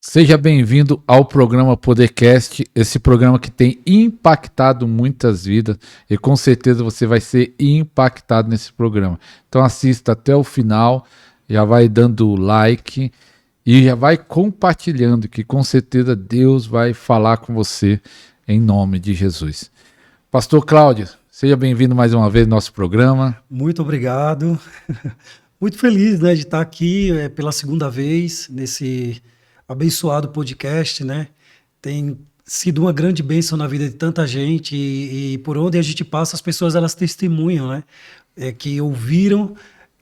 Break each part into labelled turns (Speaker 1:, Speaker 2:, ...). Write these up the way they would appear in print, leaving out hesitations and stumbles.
Speaker 1: Seja bem-vindo ao programa Podercast, esse programa que tem impactado muitas vidas e com certeza você vai ser impactado nesse programa. Então assista até o final, já vai dando like e já vai compartilhando que com certeza Deus vai falar com você em nome de Jesus. Pastor Cláudio, seja bem-vindo mais uma vez ao nosso programa.
Speaker 2: Muito obrigado. Muito feliz, de estar aqui pela segunda vez nesse abençoado podcast, né? Tem sido uma grande bênção na vida de tanta gente e por onde a gente passa as pessoas elas testemunham, né? Que ouviram,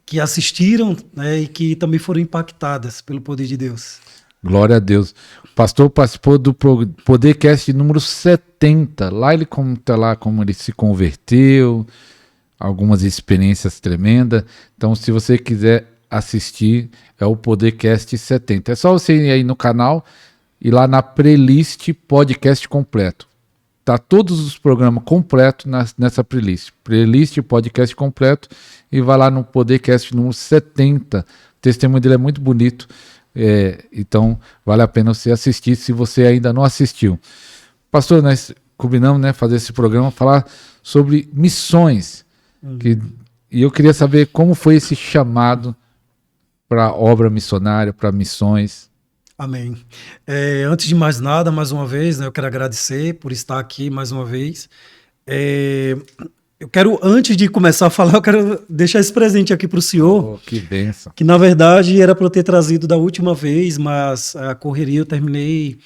Speaker 2: que assistiram, né? E que também foram impactadas pelo poder de Deus.
Speaker 1: Glória a Deus. O pastor participou do Podercast número 70. Lá ele conta lá como ele se converteu, algumas experiências tremendas. Então, se você quiser assistir, é o Podercast 70. É só você ir aí no canal e lá na playlist podcast completo. Tá todos os programas completos nessa playlist. Playlist podcast completo e vai lá no Podercast número 70. O testemunho dele é muito bonito. Então, vale a pena você assistir se você ainda não assistiu. Pastor, nós combinamos, né, fazer esse programa, falar sobre missões. E eu queria saber como foi esse chamado para obra missionária, para missões.
Speaker 2: Amém. Antes de mais nada, mais uma vez, né, eu quero agradecer por estar aqui mais uma vez. Eu quero, antes de começar a falar, eu quero deixar esse presente aqui para o senhor.
Speaker 1: Oh, que bênção.
Speaker 2: Que na verdade era para eu ter trazido da última vez, mas a correria eu terminei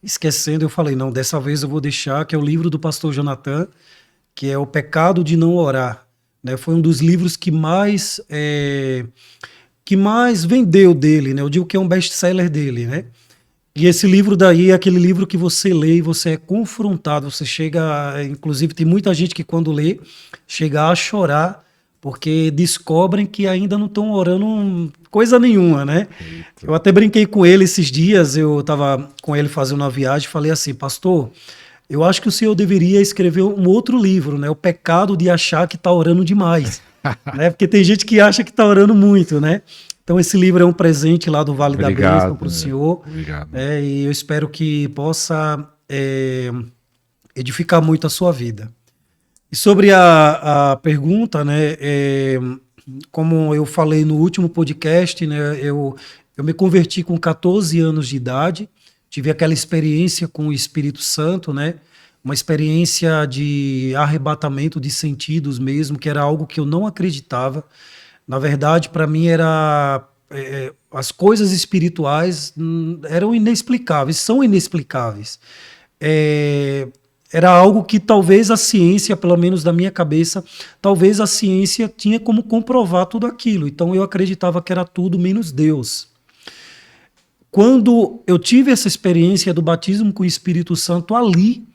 Speaker 2: esquecendo. Eu falei, não, dessa vez eu vou deixar, que é o livro do pastor Jonathan, que é O Pecado de Não Orar. Né? Foi um dos livros que mais vendeu dele, né? Eu digo que é um best-seller dele, né? E esse livro daí é aquele livro que você lê e você é confrontado, você chega, inclusive tem muita gente que quando lê, chega a chorar, porque descobrem que ainda não estão orando coisa nenhuma, né? Eita. Eu até brinquei com ele esses dias, eu estava com ele fazendo uma viagem, falei assim, pastor, eu acho que o senhor deveria escrever um outro livro, né? O pecado de achar que está orando demais, né? Porque tem gente que acha que está orando muito, né? Então esse livro é um presente lá do Vale da Bênção para o senhor.
Speaker 1: Obrigado.
Speaker 2: E eu espero que possa edificar muito a sua vida. E sobre a pergunta, né? Como eu falei no último podcast, né? Eu me converti com 14 anos de idade. Tive aquela experiência com o Espírito Santo, né? Uma experiência de arrebatamento de sentidos mesmo, que era algo que eu não acreditava. Na verdade, para mim as coisas espirituais eram inexplicáveis, são inexplicáveis. Era algo que talvez a ciência, pelo menos da minha cabeça, talvez a ciência tinha como comprovar tudo aquilo. Então eu acreditava que era tudo menos Deus. Quando eu tive essa experiência do batismo com o Espírito Santo, ali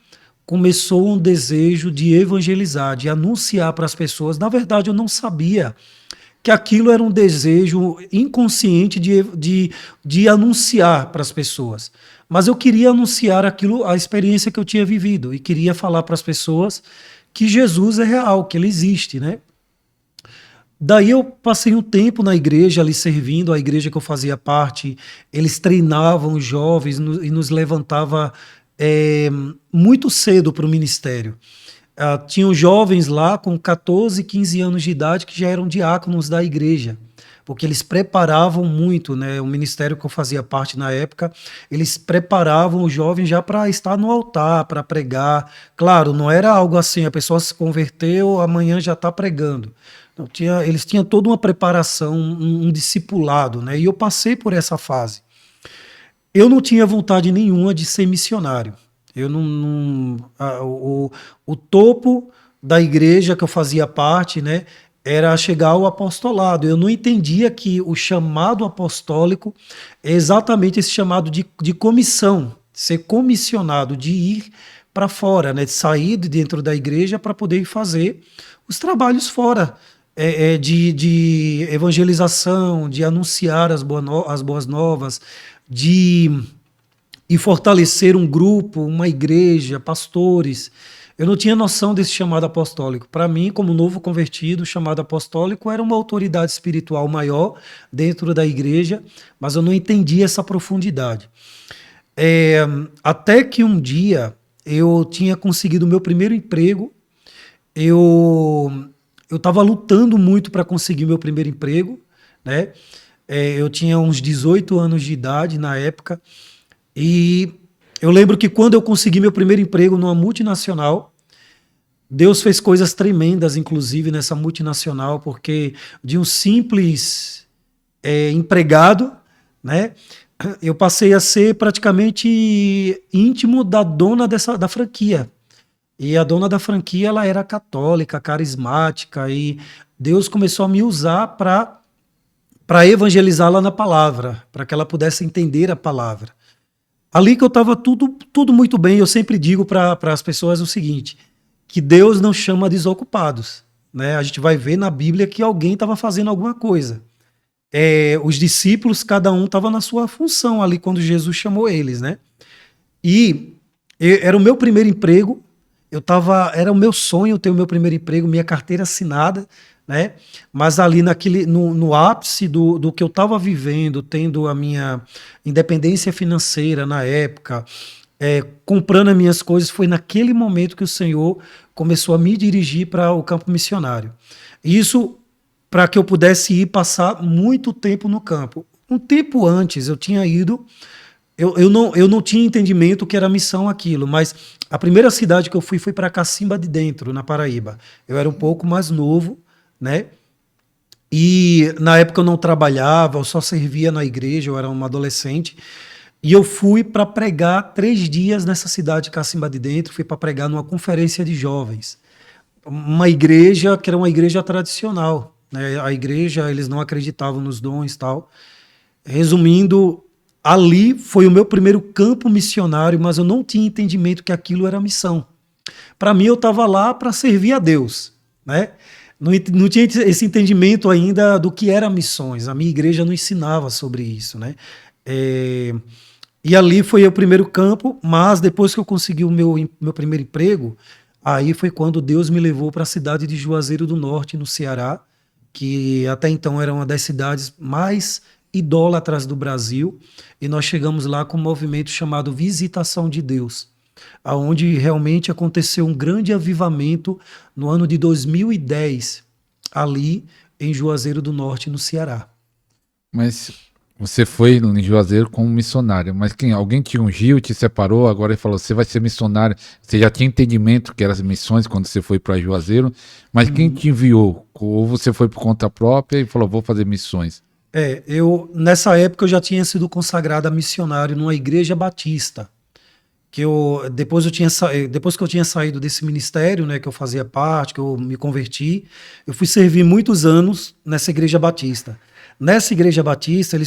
Speaker 2: começou um desejo de evangelizar, de anunciar para as pessoas. Na verdade, eu não sabia que aquilo era um desejo inconsciente de anunciar para as pessoas. Mas eu queria anunciar aquilo, a experiência que eu tinha vivido, e queria falar para as pessoas que Jesus é real, que ele existe, né? Daí eu passei um tempo na igreja ali servindo, a igreja que eu fazia parte, eles treinavam os jovens e nos levantava muito cedo para o ministério. Tinham jovens lá com 14, 15 anos de idade que já eram diáconos da igreja, porque eles preparavam muito, né? O ministério que eu fazia parte na época, eles preparavam os jovens já para estar no altar, para pregar. Claro, não era algo assim, a pessoa se converteu, amanhã já está pregando. Não, eles tinham toda uma preparação, um discipulado, né? E eu passei por essa fase. Eu não tinha vontade nenhuma de ser missionário. O topo da igreja que eu fazia parte, né, era chegar ao apostolado. Eu não entendia que o chamado apostólico é exatamente esse chamado de comissão, ser comissionado, de ir para fora, né, de sair de dentro da igreja para poder fazer os trabalhos fora, de evangelização, de anunciar as boas novas, e fortalecer um grupo, uma igreja, pastores. Eu não tinha noção desse chamado apostólico. Para mim, como novo convertido, o chamado apostólico era uma autoridade espiritual maior dentro da igreja, mas eu não entendia essa profundidade. Até que um dia eu tinha conseguido o meu primeiro emprego. Eu estava lutando muito para conseguir meu primeiro emprego, né? Eu tinha uns 18 anos de idade na época, e eu lembro que quando eu consegui meu primeiro emprego numa multinacional, Deus fez coisas tremendas, inclusive nessa multinacional, porque de um simples empregado, né? Eu passei a ser praticamente íntimo da dona da franquia. E a dona da franquia, ela era católica, carismática, e Deus começou a me usar para evangelizá-la na palavra, para que ela pudesse entender a palavra. Ali que eu estava tudo muito bem, eu sempre digo para as pessoas o seguinte, que Deus não chama desocupados. Né? A gente vai ver na Bíblia que alguém estava fazendo alguma coisa. Os discípulos, cada um estava na sua função ali quando Jesus chamou eles. Né? E era o meu primeiro emprego, era o meu sonho ter o meu primeiro emprego, minha carteira assinada, né? Mas ali no ápice do que eu estava vivendo, tendo a minha independência financeira na época, comprando as minhas coisas, foi naquele momento que o Senhor começou a me dirigir para o campo missionário. Isso para que eu pudesse ir passar muito tempo no campo. Um tempo antes eu tinha ido. Eu não tinha entendimento que era missão aquilo, mas a primeira cidade que eu fui foi para Cacimba de Dentro, na Paraíba. Eu era um pouco mais novo, né? E na época eu não trabalhava, eu só servia na igreja, eu era um adolescente. E eu fui para pregar 3 dias nessa cidade de Cacimba de Dentro, fui para pregar numa conferência de jovens. Uma igreja que era uma igreja tradicional, né? A igreja, eles não acreditavam nos dons e tal. Resumindo, ali foi o meu primeiro campo missionário, mas eu não tinha entendimento que aquilo era missão. Para mim, eu estava lá para servir a Deus, né? Não tinha esse entendimento ainda do que era missões. A minha igreja não ensinava sobre isso, né? E ali foi o primeiro campo, mas depois que eu consegui o meu primeiro emprego, aí foi quando Deus me levou para a cidade de Juazeiro do Norte, no Ceará, que até então era uma das cidades mais idólatras do Brasil, e nós chegamos lá com um movimento chamado Visitação de Deus, aonde realmente aconteceu um grande avivamento no ano de 2010, ali em Juazeiro do Norte, no Ceará.
Speaker 1: Mas você foi em Juazeiro como missionário, mas alguém te ungiu, te separou, agora ele falou, você vai ser missionário, você já tinha entendimento que eram as missões quando você foi para Juazeiro, mas quem te enviou? Ou você foi por conta própria e falou, vou fazer missões?
Speaker 2: Nessa época eu já tinha sido consagrado a missionário numa igreja batista, depois que eu tinha saído desse ministério, né, que eu fazia parte, que eu me converti, eu fui servir muitos anos nessa igreja batista. Nessa igreja batista,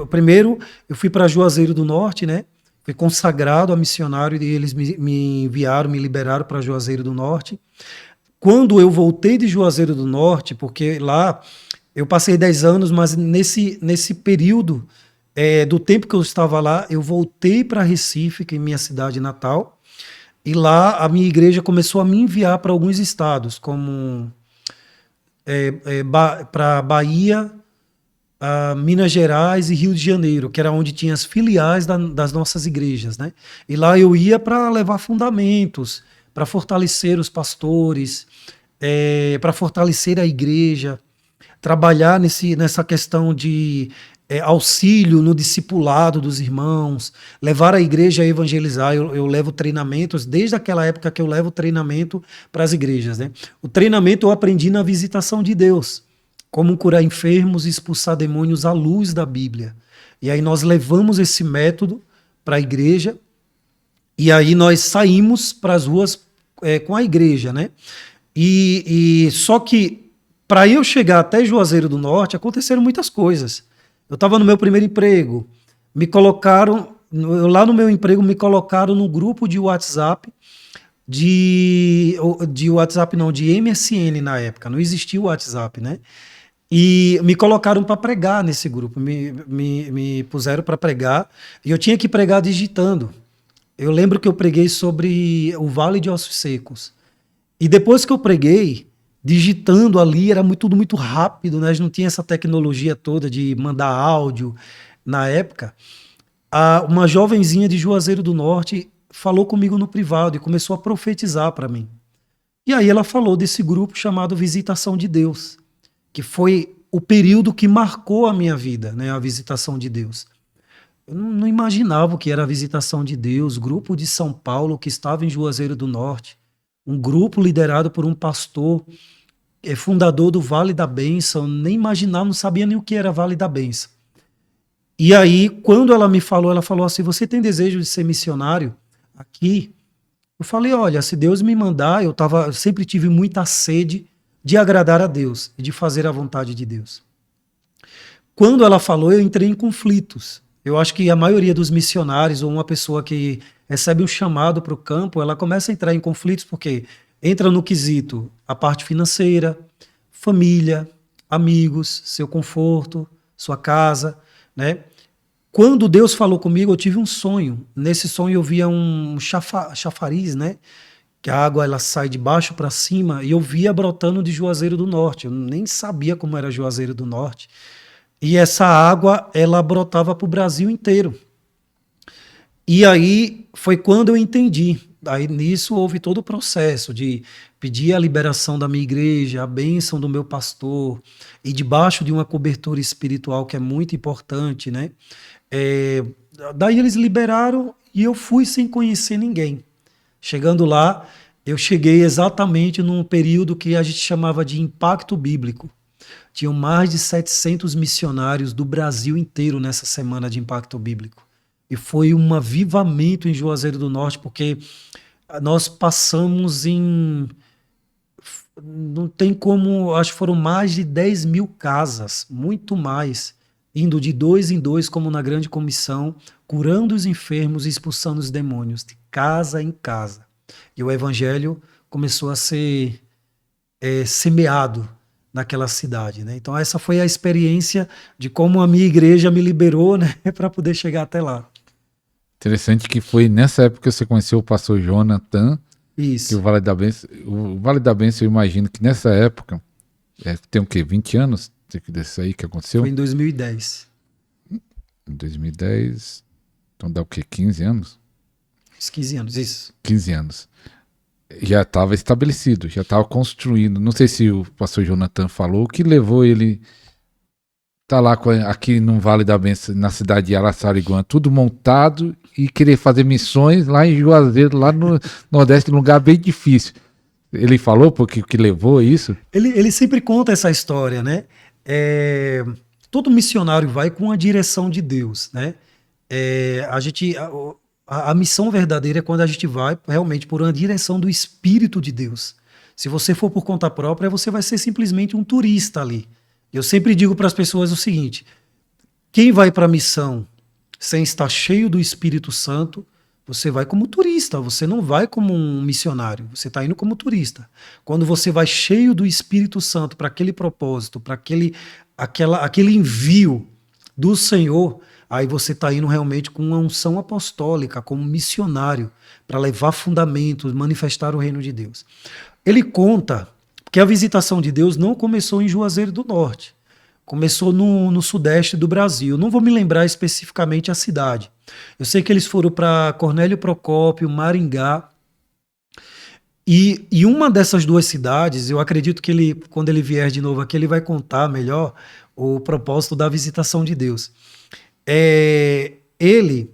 Speaker 2: primeiro eu fui para Juazeiro do Norte, né, fui consagrado a missionário e eles me enviaram, me liberaram para Juazeiro do Norte. Quando eu voltei de Juazeiro do Norte, porque lá eu passei 10 anos, mas nesse período do tempo que eu estava lá, eu voltei para Recife, que é minha cidade natal, e lá a minha igreja começou a me enviar para alguns estados, como para Bahia, Minas Gerais e Rio de Janeiro, que era onde tinha as filiais das nossas igrejas, né? E lá eu ia para levar fundamentos, para fortalecer os pastores, para fortalecer a igreja, trabalhar nessa questão de auxílio no discipulado dos irmãos, levar a igreja a evangelizar. Eu levo treinamentos, desde aquela época que eu levo treinamento para as igrejas. Né? O treinamento eu aprendi na visitação de Deus, como curar enfermos e expulsar demônios à luz da Bíblia. E aí nós levamos esse método para a igreja, e aí nós saímos para as ruas com a igreja. Né? Só que para eu chegar até Juazeiro do Norte, aconteceram muitas coisas. Eu estava no meu primeiro emprego, lá no meu emprego me colocaram no grupo de WhatsApp, de WhatsApp não, de MSN na época, não existia o WhatsApp, né? E me colocaram para pregar nesse grupo, me puseram para pregar, e eu tinha que pregar digitando. Eu lembro que eu preguei sobre o Vale de Ossos Secos. E depois que eu preguei, digitando ali, era tudo muito rápido, né? A gente não tinha essa tecnologia toda de mandar áudio na época. Uma jovenzinha de Juazeiro do Norte falou comigo no privado e começou a profetizar para mim. E aí ela falou desse grupo chamado Visitação de Deus, que foi o período que marcou a minha vida, né? A Visitação de Deus. Eu não imaginava o que era a Visitação de Deus, grupo de São Paulo que estava em Juazeiro do Norte, um grupo liderado por um pastor, fundador do Vale da Bênção, nem imaginava, não sabia nem o que era Vale da Bênção. E aí, quando ela falou assim, você tem desejo de ser missionário aqui? Eu falei, olha, se Deus me mandar, eu sempre tive muita sede de agradar a Deus e de fazer a vontade de Deus. Quando ela falou, eu entrei em conflitos. Eu acho que a maioria dos missionários ou uma pessoa que recebe um chamado para o campo, ela começa a entrar em conflitos porque entra no quesito a parte financeira, família, amigos, seu conforto, sua casa, né? Quando Deus falou comigo, eu tive um sonho. Nesse sonho eu via um chafariz, né? Que a água ela sai de baixo para cima e eu via brotando de Juazeiro do Norte. Eu nem sabia como era Juazeiro do Norte. E essa água ela brotava para o Brasil inteiro. E aí foi quando eu entendi. Aí nisso houve todo o processo de pedir a liberação da minha igreja, a bênção do meu pastor, e debaixo de uma cobertura espiritual que é muito importante, né? Daí eles liberaram e eu fui sem conhecer ninguém. Chegando lá, eu cheguei exatamente num período que a gente chamava de impacto bíblico. Tinham mais de 700 missionários do Brasil inteiro nessa semana de impacto bíblico. E foi um avivamento em Juazeiro do Norte, porque nós passamos em... Não tem como... Acho que foram mais de 10 mil casas, muito mais, indo de 2 em 2, como na grande comissão, curando os enfermos e expulsando os demônios, de casa em casa. E o evangelho começou a ser semeado naquela cidade, né? Então essa foi a experiência de como a minha igreja me liberou, né, para poder chegar até lá.
Speaker 1: Interessante que foi nessa época que você conheceu o pastor Jonathan.
Speaker 2: Isso.
Speaker 1: Que o Vale da Bênção, eu imagino que nessa época, tem o quê? 20 anos desse aí que aconteceu?
Speaker 2: Foi em 2010.
Speaker 1: Em 2010, então dá o quê? 15 anos?
Speaker 2: Uns 15 anos, isso.
Speaker 1: 15 anos. Já estava estabelecido, já estava construído. Não sei se o pastor Jonathan falou, o que levou ele tá lá aqui no Vale da Bênção, na cidade de Araçariguama, tudo montado e querer fazer missões lá em Juazeiro, lá no Nordeste, num lugar bem difícil. Ele falou porque o que levou isso?
Speaker 2: Ele sempre conta essa história, né? Todo missionário vai com a direção de Deus, né? A missão verdadeira é quando a gente vai realmente por uma direção do Espírito de Deus. Se você for por conta própria, você vai ser simplesmente um turista ali. Eu sempre digo para as pessoas o seguinte: quem vai para a missão sem estar cheio do Espírito Santo, você vai como turista, você não vai como um missionário, você está indo como turista. Quando você vai cheio do Espírito Santo para aquele propósito, para aquele envio do Senhor, aí você está indo realmente com uma unção apostólica, como missionário, para levar fundamentos, manifestar o reino de Deus. Ele conta que a visitação de Deus não começou em Juazeiro do Norte, começou no sudeste do Brasil. Não vou me lembrar especificamente a cidade. Eu sei que eles foram para Cornélio Procópio, Maringá, e uma dessas duas cidades, eu acredito que quando ele vier de novo aqui, ele vai contar melhor o propósito da visitação de Deus. Ele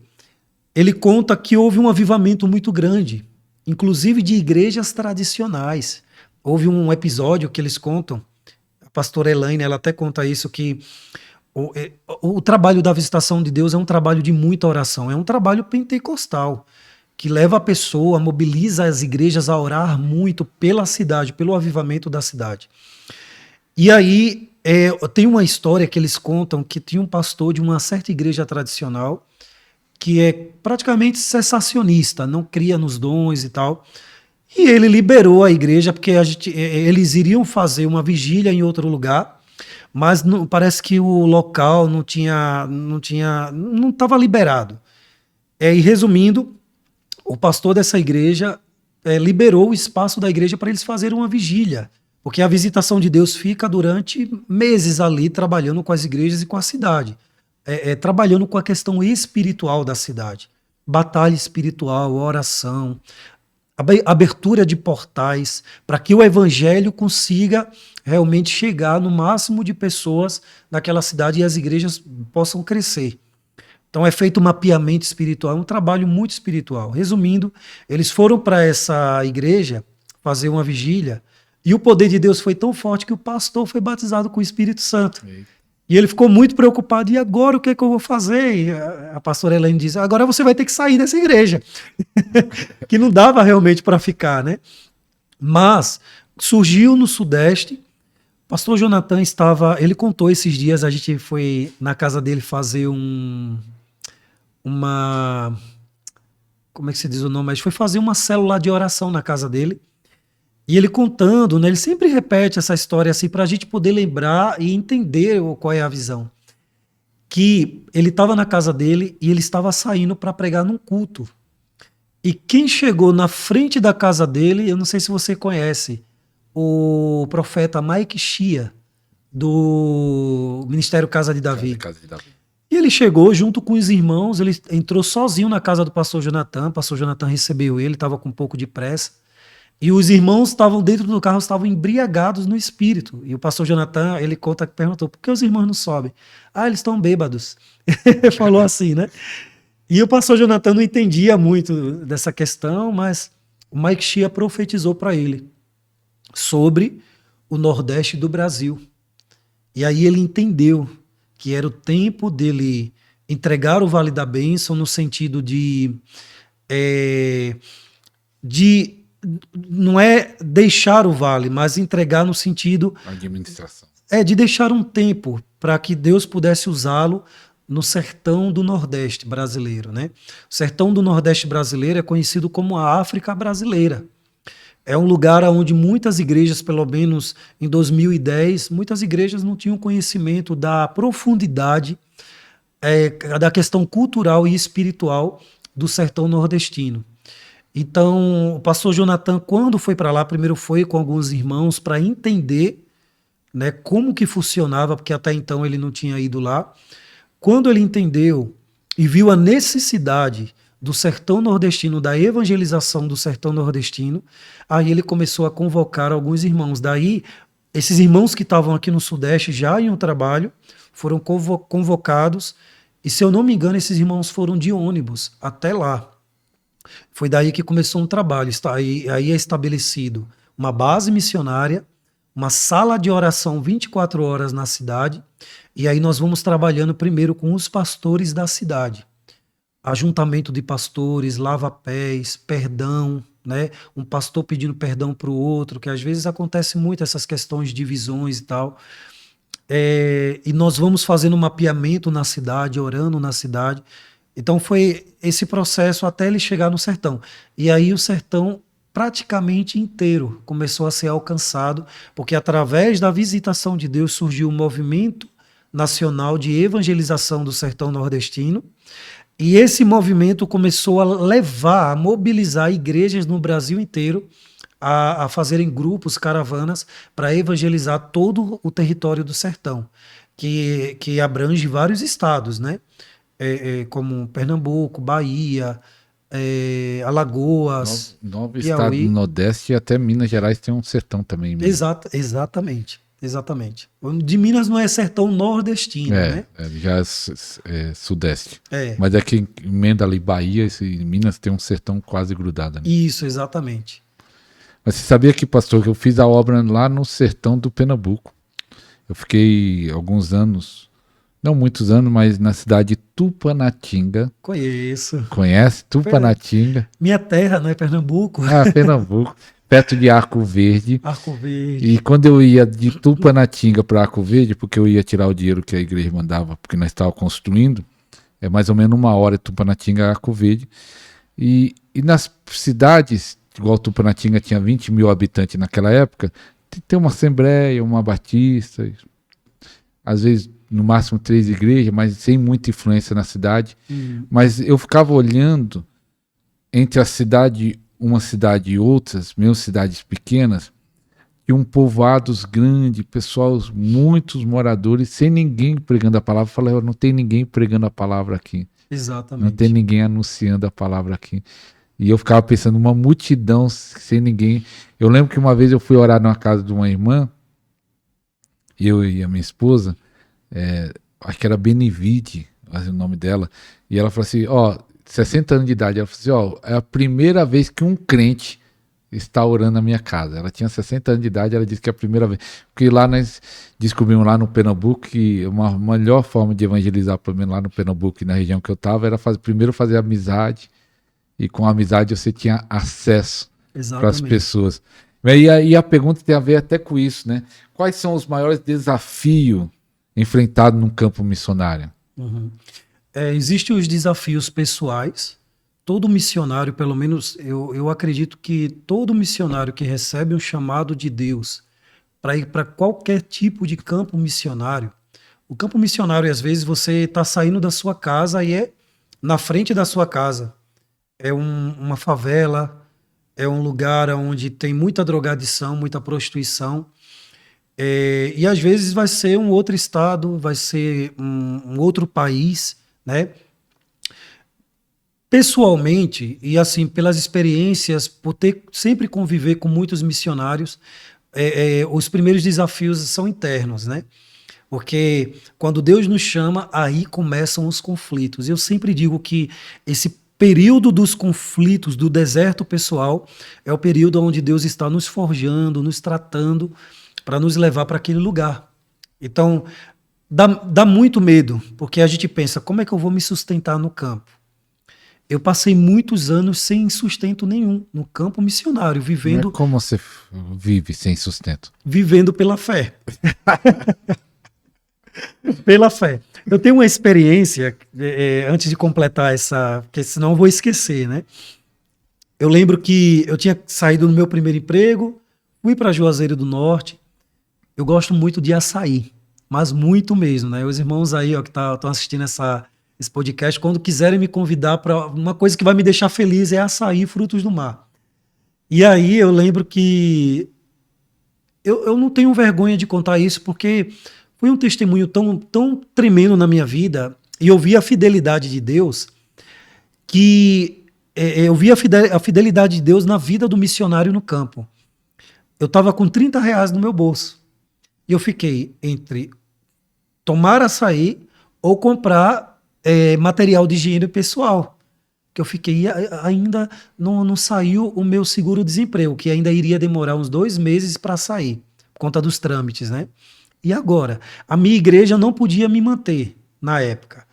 Speaker 2: conta que houve um avivamento muito grande, inclusive de igrejas tradicionais. Houve um episódio que eles contam, a pastora Elaine, ela até conta isso, que o trabalho da visitação de Deus é um trabalho de muita oração, é um trabalho pentecostal, que leva a pessoa, mobiliza as igrejas a orar muito pela cidade, pelo avivamento da cidade. E aí tem uma história que eles contam que tinha um pastor de uma certa igreja tradicional que é praticamente cessacionista, não cria nos dons e tal. E ele liberou a igreja porque eles iriam fazer uma vigília em outro lugar, mas parece que o local não estava liberado. E resumindo, o pastor dessa igreja liberou o espaço da igreja para eles fazerem uma vigília, porque a visitação de Deus fica durante meses ali trabalhando com as igrejas e com a cidade. trabalhando com a questão espiritual da cidade. Batalha espiritual, oração, abertura de portais, para que o evangelho consiga realmente chegar no máximo de pessoas naquela cidade e as igrejas possam crescer. Então é feito um mapeamento espiritual, um trabalho muito espiritual. Resumindo, eles foram para essa igreja fazer uma vigília e o poder de Deus foi tão forte que o pastor foi batizado com o Espírito Santo. E ele ficou muito preocupado. E agora o que é que eu vou fazer? E a pastora Elaine disse, agora você vai ter que sair dessa igreja. Que não dava realmente para ficar, né? Mas surgiu no Sudeste. O pastor Jonathan ele contou esses dias, a gente foi na casa dele fazer como é que se diz o nome? A gente foi fazer uma célula de oração na casa dele. E ele contando, né, ele sempre repete essa história assim para a gente poder lembrar e entender qual é a visão. Que ele estava na casa dele e ele estava saindo para pregar num culto. E quem chegou na frente da casa dele, eu não sei se você conhece, o profeta Mike Shea, do Ministério Casa de Davi. E ele chegou junto com os irmãos, ele entrou sozinho na casa do pastor Jonathan, o pastor Jonathan recebeu ele, estava com um pouco de pressa. E os irmãos estavam dentro do carro, estavam embriagados no espírito. E o pastor Jonathan, ele conta que perguntou, por que os irmãos não sobem? Ah, eles estão bêbados. Ele falou assim, né? E o pastor Jonathan não entendia muito dessa questão, mas o Mike Shea profetizou para ele sobre o Nordeste do Brasil. E aí ele entendeu que era o tempo dele entregar o Vale da Bênção no sentido de não é deixar o vale, mas entregar no sentido
Speaker 1: administração.
Speaker 2: De deixar um tempo para que Deus pudesse usá-lo no sertão do Nordeste brasileiro, né? O sertão do Nordeste brasileiro é conhecido como a África brasileira. É um lugar onde muitas igrejas, pelo menos em 2010, muitas igrejas não tinham conhecimento da profundidade da questão cultural e espiritual do sertão nordestino. Então, o pastor Jonathan, quando foi para lá, primeiro foi com alguns irmãos para entender, né, como que funcionava, porque até então ele não tinha ido lá. Quando ele entendeu e viu a necessidade do sertão nordestino, da evangelização do sertão nordestino, aí ele começou a convocar alguns irmãos. Daí, esses irmãos que estavam aqui no Sudeste já em um trabalho, foram convocados, e se eu não me engano, esses irmãos foram de ônibus até lá. Foi daí que começou um trabalho. Aí é estabelecido uma base missionária, uma sala de oração 24 horas na cidade, e aí nós vamos trabalhando primeiro com os pastores da cidade. Ajuntamento de pastores, lava-pés, perdão, né? Um pastor pedindo perdão para o outro, que às vezes acontece muito essas questões de divisões e tal. E nós vamos fazendo um mapeamento na cidade, orando na cidade. Então foi esse processo até ele chegar no sertão. E aí o sertão praticamente inteiro começou a ser alcançado, porque através da visitação de Deus surgiu um movimento nacional de evangelização do sertão nordestino. E esse movimento começou a levar, a mobilizar igrejas no Brasil inteiro a fazerem grupos, caravanas, para evangelizar todo o território do sertão, que abrange vários estados, né? Como Pernambuco, Bahia, Alagoas,
Speaker 1: Nove estados do Nordeste e até Minas Gerais tem um sertão também.
Speaker 2: Exatamente. O de Minas não é sertão nordestino, né?
Speaker 1: Já é sudeste. Mas é que emenda ali Bahia e Minas tem um sertão quase grudado. Né?
Speaker 2: Isso, exatamente.
Speaker 1: Mas você sabia que, pastor, que eu fiz a obra lá no sertão do Pernambuco. Eu fiquei alguns anos, não muitos anos, mas na cidade de Tupanatinga.
Speaker 2: Conheço.
Speaker 1: Conhece? Tupanatinga.
Speaker 2: Minha terra, não é Pernambuco?
Speaker 1: Pernambuco. Perto de Arco Verde.
Speaker 2: Arco Verde.
Speaker 1: E quando eu ia de Tupanatinga para Arco Verde, porque eu ia tirar o dinheiro que a igreja mandava, porque nós estávamos construindo, é mais ou menos 1 hora de Tupanatinga a Arco Verde. E nas cidades, igual Tupanatinga tinha 20 mil habitantes naquela época, tem uma assembleia, uma batista, às vezes no máximo 3 igrejas, mas sem muita influência na cidade. Mas eu ficava olhando entre a cidade, uma cidade e outras, mesmo cidades pequenas, tinha povoados grandes, pessoal, muitos moradores, sem ninguém pregando a palavra. Eu falei, não tem ninguém pregando a palavra aqui.
Speaker 2: Exatamente.
Speaker 1: Não tem ninguém anunciando a palavra aqui. E eu ficava pensando, uma multidão sem ninguém. Eu lembro que uma vez eu fui orar numa casa de uma irmã, eu e a minha esposa, acho que era Benevide, o nome dela, e ela falou assim, 60 anos de idade, ela falou assim, é a primeira vez que um crente está orando na minha casa. Ela tinha 60 anos de idade, ela disse que é a primeira vez. Porque lá nós descobrimos lá no Pernambuco que uma melhor forma de evangelizar, pelo menos lá no Pernambuco e na região que eu estava, era primeiro fazer amizade, e com a amizade você tinha acesso para as pessoas. E a pergunta tem a ver até com isso, né? Quais são os maiores desafios enfrentados num campo missionário?
Speaker 2: Uhum. Existem os desafios pessoais. Todo missionário, pelo menos eu acredito que todo missionário que recebe um chamado de Deus para ir para qualquer tipo de campo missionário, o campo missionário, às vezes, você está saindo da sua casa e é na frente da sua casa. É uma favela, é um lugar onde tem muita drogadição, muita prostituição. E às vezes vai ser um outro estado, vai ser um outro país, né? Pessoalmente, e assim, pelas experiências, por ter sempre conviver com muitos missionários, os primeiros desafios são internos, né? Porque quando Deus nos chama, aí começam os conflitos. Eu sempre digo que esse período dos conflitos, do deserto pessoal, é o período onde Deus está nos forjando, nos tratando, para nos levar para aquele lugar. Então, dá muito medo, porque a gente pensa, como é que eu vou me sustentar no campo? Eu passei muitos anos sem sustento nenhum no campo missionário, vivendo...
Speaker 1: Mas como você vive sem sustento?
Speaker 2: Vivendo pela fé. Pela fé. Eu tenho uma experiência, antes de completar essa, porque senão eu vou esquecer, né? Eu lembro que eu tinha saído no meu primeiro emprego, fui para Juazeiro do Norte. Eu gosto muito de açaí, mas muito mesmo, né? Os irmãos aí, ó, que estão assistindo esse podcast, quando quiserem me convidar para uma coisa que vai me deixar feliz é açaí e frutos do mar. E aí eu lembro que eu não tenho vergonha de contar isso, porque foi um testemunho tão tremendo na minha vida, e eu vi a fidelidade de Deus, que eu vi a fidelidade de Deus na vida do missionário no campo. Eu estava com R$30 no meu bolso, e eu fiquei entre tomar açaí ou comprar material de higiene pessoal, que eu fiquei, ainda não saiu o meu seguro-desemprego, que ainda iria demorar uns 2 meses para sair, por conta dos trâmites, né? E agora? A minha igreja não podia me manter na época.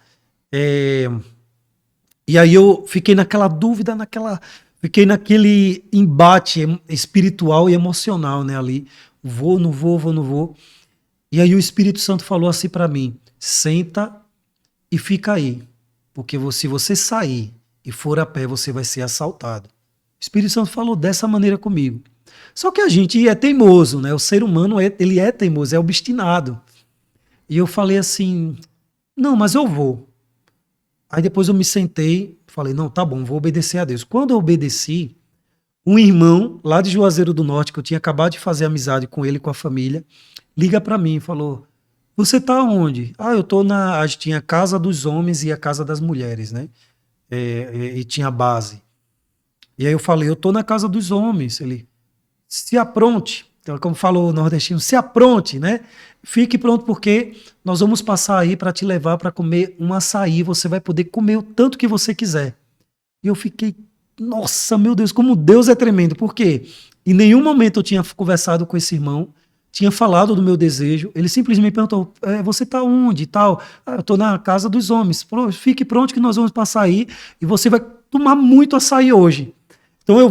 Speaker 2: E aí eu fiquei naquela dúvida, fiquei naquele embate espiritual e emocional, né, ali. Vou, não vou. E aí o Espírito Santo falou assim para mim, senta e fica aí, porque se você sair e for a pé, você vai ser assaltado. O Espírito Santo falou dessa maneira comigo. Só que a gente é teimoso, né? O ser humano ele é teimoso, é obstinado. E eu falei assim, não, mas eu vou. Aí depois eu me sentei, falei, não, tá bom, vou obedecer a Deus. Quando eu obedeci, um irmão lá de Juazeiro do Norte, que eu tinha acabado de fazer amizade com ele, com a família, liga para mim e falou, você tá onde? Eu tô a gente tinha a casa dos homens e a casa das mulheres, né? E tinha base. E aí eu falei, eu tô na casa dos homens. Ele, se apronte. Então, como falou o nordestino, se apronte, né? Fique pronto, porque nós vamos passar aí para te levar para comer um açaí. Você vai poder comer o tanto que você quiser. E eu fiquei, nossa, meu Deus, como Deus é tremendo. Por quê? Em nenhum momento eu tinha conversado com esse irmão, tinha falado do meu desejo. Ele simplesmente perguntou, você tá onde e tal? Eu estou na casa dos homens. Falou, fique pronto que nós vamos passar aí e você vai tomar muito açaí hoje. Então eu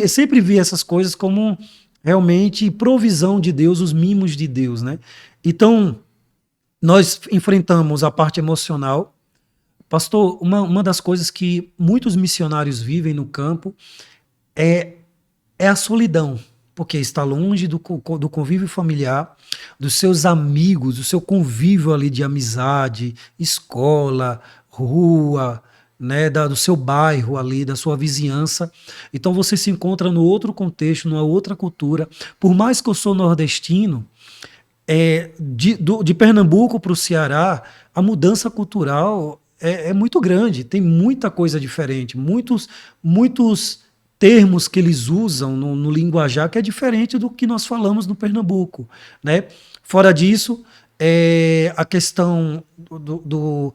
Speaker 2: sempre vi essas coisas como realmente provisão de Deus, os mimos de Deus, né? Então, nós enfrentamos a parte emocional. Pastor, uma das coisas que muitos missionários vivem no campo é a solidão, porque está longe do convívio familiar, dos seus amigos, do seu convívio ali de amizade, escola, rua, né, do seu bairro ali, da sua vizinhança. Então você se encontra no outro contexto, numa outra cultura. Por mais que eu sou nordestino, de Pernambuco para o Ceará, a mudança cultural é muito grande, tem muita coisa diferente, muitos termos que eles usam no linguajar que é diferente do que nós falamos no Pernambuco, né? Fora disso, a questão do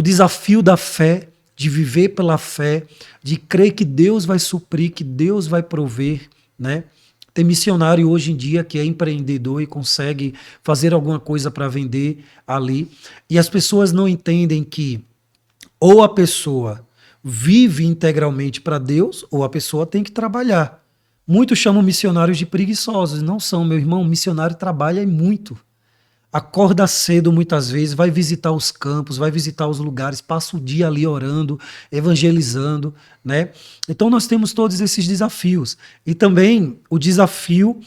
Speaker 2: desafio da fé, de viver pela fé, de crer que Deus vai suprir, que Deus vai prover, né? Tem missionário hoje em dia que é empreendedor e consegue fazer alguma coisa para vender ali. E as pessoas não entendem que ou a pessoa vive integralmente para Deus, ou a pessoa tem que trabalhar. Muitos chamam missionários de preguiçosos. Não são, meu irmão. Missionário trabalha e muito. Acorda cedo muitas vezes, vai visitar os campos, vai visitar os lugares, passa o dia ali orando, evangelizando, né? Então nós temos todos esses desafios. E também o desafio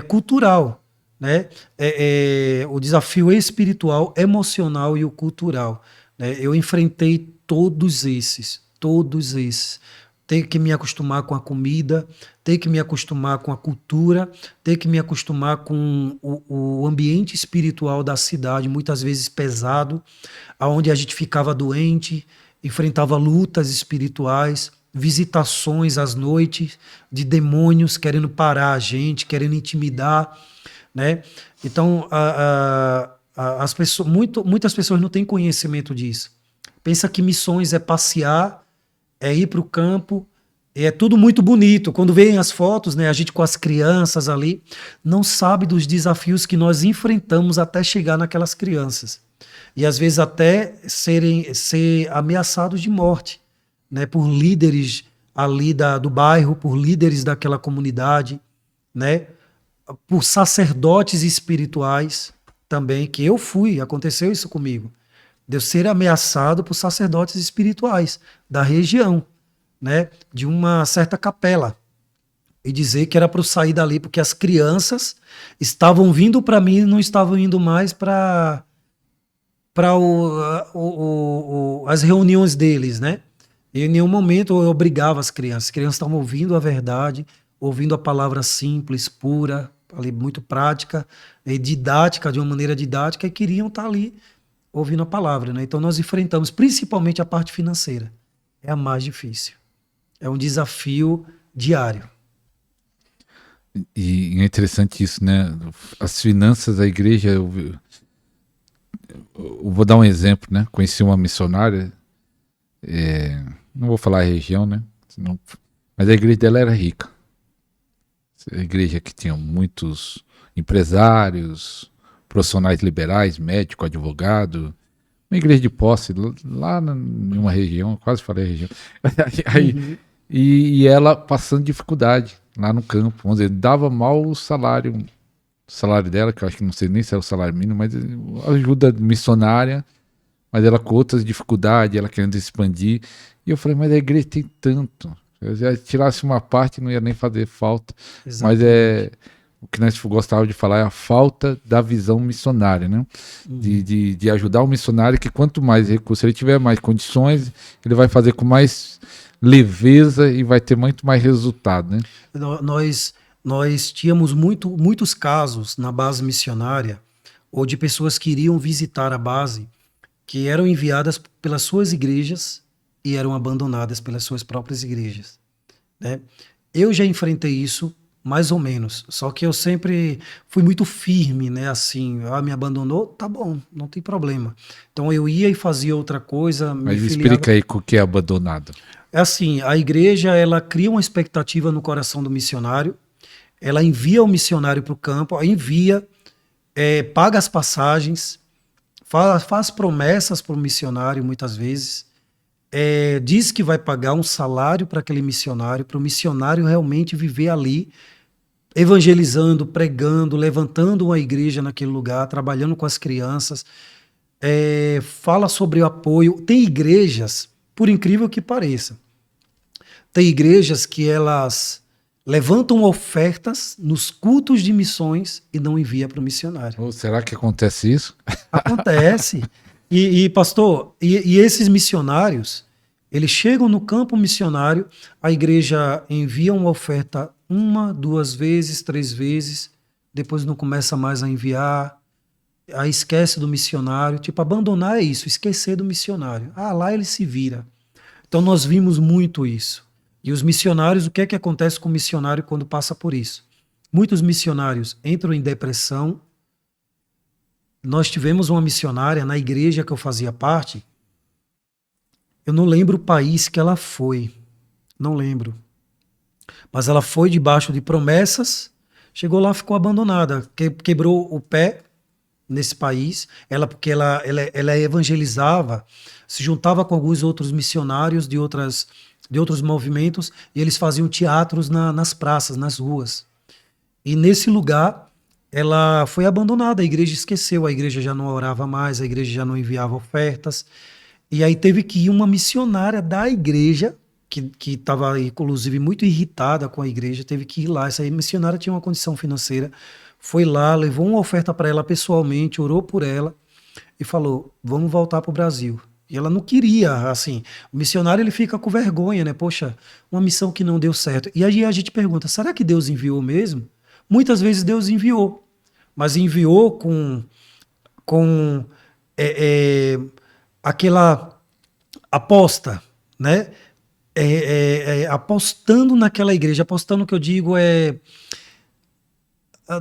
Speaker 2: cultural, né? O desafio espiritual, emocional e o cultural, né? Eu enfrentei todos esses. Tenho que me acostumar com a comida, tenho que me acostumar com a cultura, tenho que me acostumar com o ambiente espiritual da cidade, muitas vezes pesado, onde a gente ficava doente, enfrentava lutas espirituais, visitações às noites de demônios querendo parar a gente, querendo intimidar, né? Então, as pessoas, muitas pessoas não têm conhecimento disso. Pensa que missões é passear, é ir para o campo, é tudo muito bonito. Quando veem as fotos, né, a gente com as crianças ali, não sabe dos desafios que nós enfrentamos até chegar naquelas crianças. E às vezes até ser ameaçados de morte, né, por líderes ali do bairro, por líderes daquela comunidade, né, por sacerdotes espirituais também, que eu fui, aconteceu isso comigo. De eu ser ameaçado por sacerdotes espirituais da região, né, de uma certa capela, e dizer que era para eu sair dali porque as crianças estavam vindo para mim e não estavam indo mais para as reuniões deles, né? E em nenhum momento eu obrigava as crianças estavam ouvindo a verdade, ouvindo a palavra simples, pura, ali muito prática e didática, de uma maneira didática, e queriam estar ali ouvindo a palavra, né? Então nós enfrentamos principalmente a parte financeira. É a mais difícil. É um desafio diário.
Speaker 1: E é interessante isso, né? As finanças da igreja, eu vou dar um exemplo, né? Conheci uma missionária, não vou falar a região, né? Mas a igreja dela era rica. A igreja que tinha muitos empresários, profissionais liberais, médico, advogado, uma igreja de posse, lá em uma região, quase falei região, e ela passando dificuldade lá no campo, vamos dizer, dava mal o salário dela, que eu acho que não sei nem se era o salário mínimo, mas ajuda missionária, mas ela com outras dificuldades, ela querendo expandir, e eu falei, mas a igreja tem tanto, se tirasse uma parte não ia nem fazer falta. Exatamente. Mas o que nós gostávamos de falar é a falta da visão missionária, né? De ajudar o missionário, que quanto mais recursos ele tiver, mais condições, ele vai fazer com mais leveza e vai ter muito mais resultado, né?
Speaker 2: Nós tínhamos muitos casos na base missionária, ou de pessoas que iriam visitar a base, que eram enviadas pelas suas igrejas e eram abandonadas pelas suas próprias igrejas, né? Eu já enfrentei isso, mais ou menos. Só que eu sempre fui muito firme, né? Assim, me abandonou, tá bom, não tem problema. Então eu ia e fazia outra coisa.
Speaker 1: Mas explica aí o que é abandonado.
Speaker 2: É assim, a igreja, ela cria uma expectativa no coração do missionário, ela envia o missionário para o campo, envia, paga as passagens, faz promessas para o missionário muitas vezes, diz que vai pagar um salário para aquele missionário, para o missionário realmente viver ali, evangelizando, pregando, levantando uma igreja naquele lugar, trabalhando com as crianças, fala sobre o apoio. Tem igrejas, por incrível que pareça, tem igrejas que elas levantam ofertas nos cultos de missões e não envia para o missionário.
Speaker 1: Será que acontece isso?
Speaker 2: Acontece. E pastor, e esses missionários, Eles chegam no campo missionário, a igreja envia uma oferta 1, 2 vezes, 3 vezes, depois não começa mais a enviar, aí esquece do missionário. Tipo, abandonar é isso, esquecer do missionário. Ah, lá ele se vira. Então nós vimos muito isso. E os missionários, o que é que acontece com o missionário quando passa por isso? Muitos missionários entram em depressão. Nós tivemos uma missionária na igreja que eu fazia parte. Eu não lembro o país que ela foi. Não lembro. Mas ela foi debaixo de promessas, chegou lá, ficou abandonada, quebrou o pé nesse país. Porque ela evangelizava, se juntava com alguns outros missionários de outros movimentos, e eles faziam teatros nas praças, nas ruas. E nesse lugar, ela foi abandonada, a igreja esqueceu, a igreja já não orava mais, a igreja já não enviava ofertas. E aí teve que ir uma missionária da igreja, que estava, inclusive, muito irritada com a igreja, teve que ir lá. Essa missionária tinha uma condição financeira, foi lá, levou uma oferta para ela pessoalmente, orou por ela e falou, vamos voltar para o Brasil. E ela não queria, assim, o missionário ele fica com vergonha, né? Poxa, uma missão que não deu certo. E aí a gente pergunta, será que Deus enviou mesmo? Muitas vezes Deus enviou, mas enviou com aquela aposta, né? Apostando naquela igreja. Apostando, que eu digo,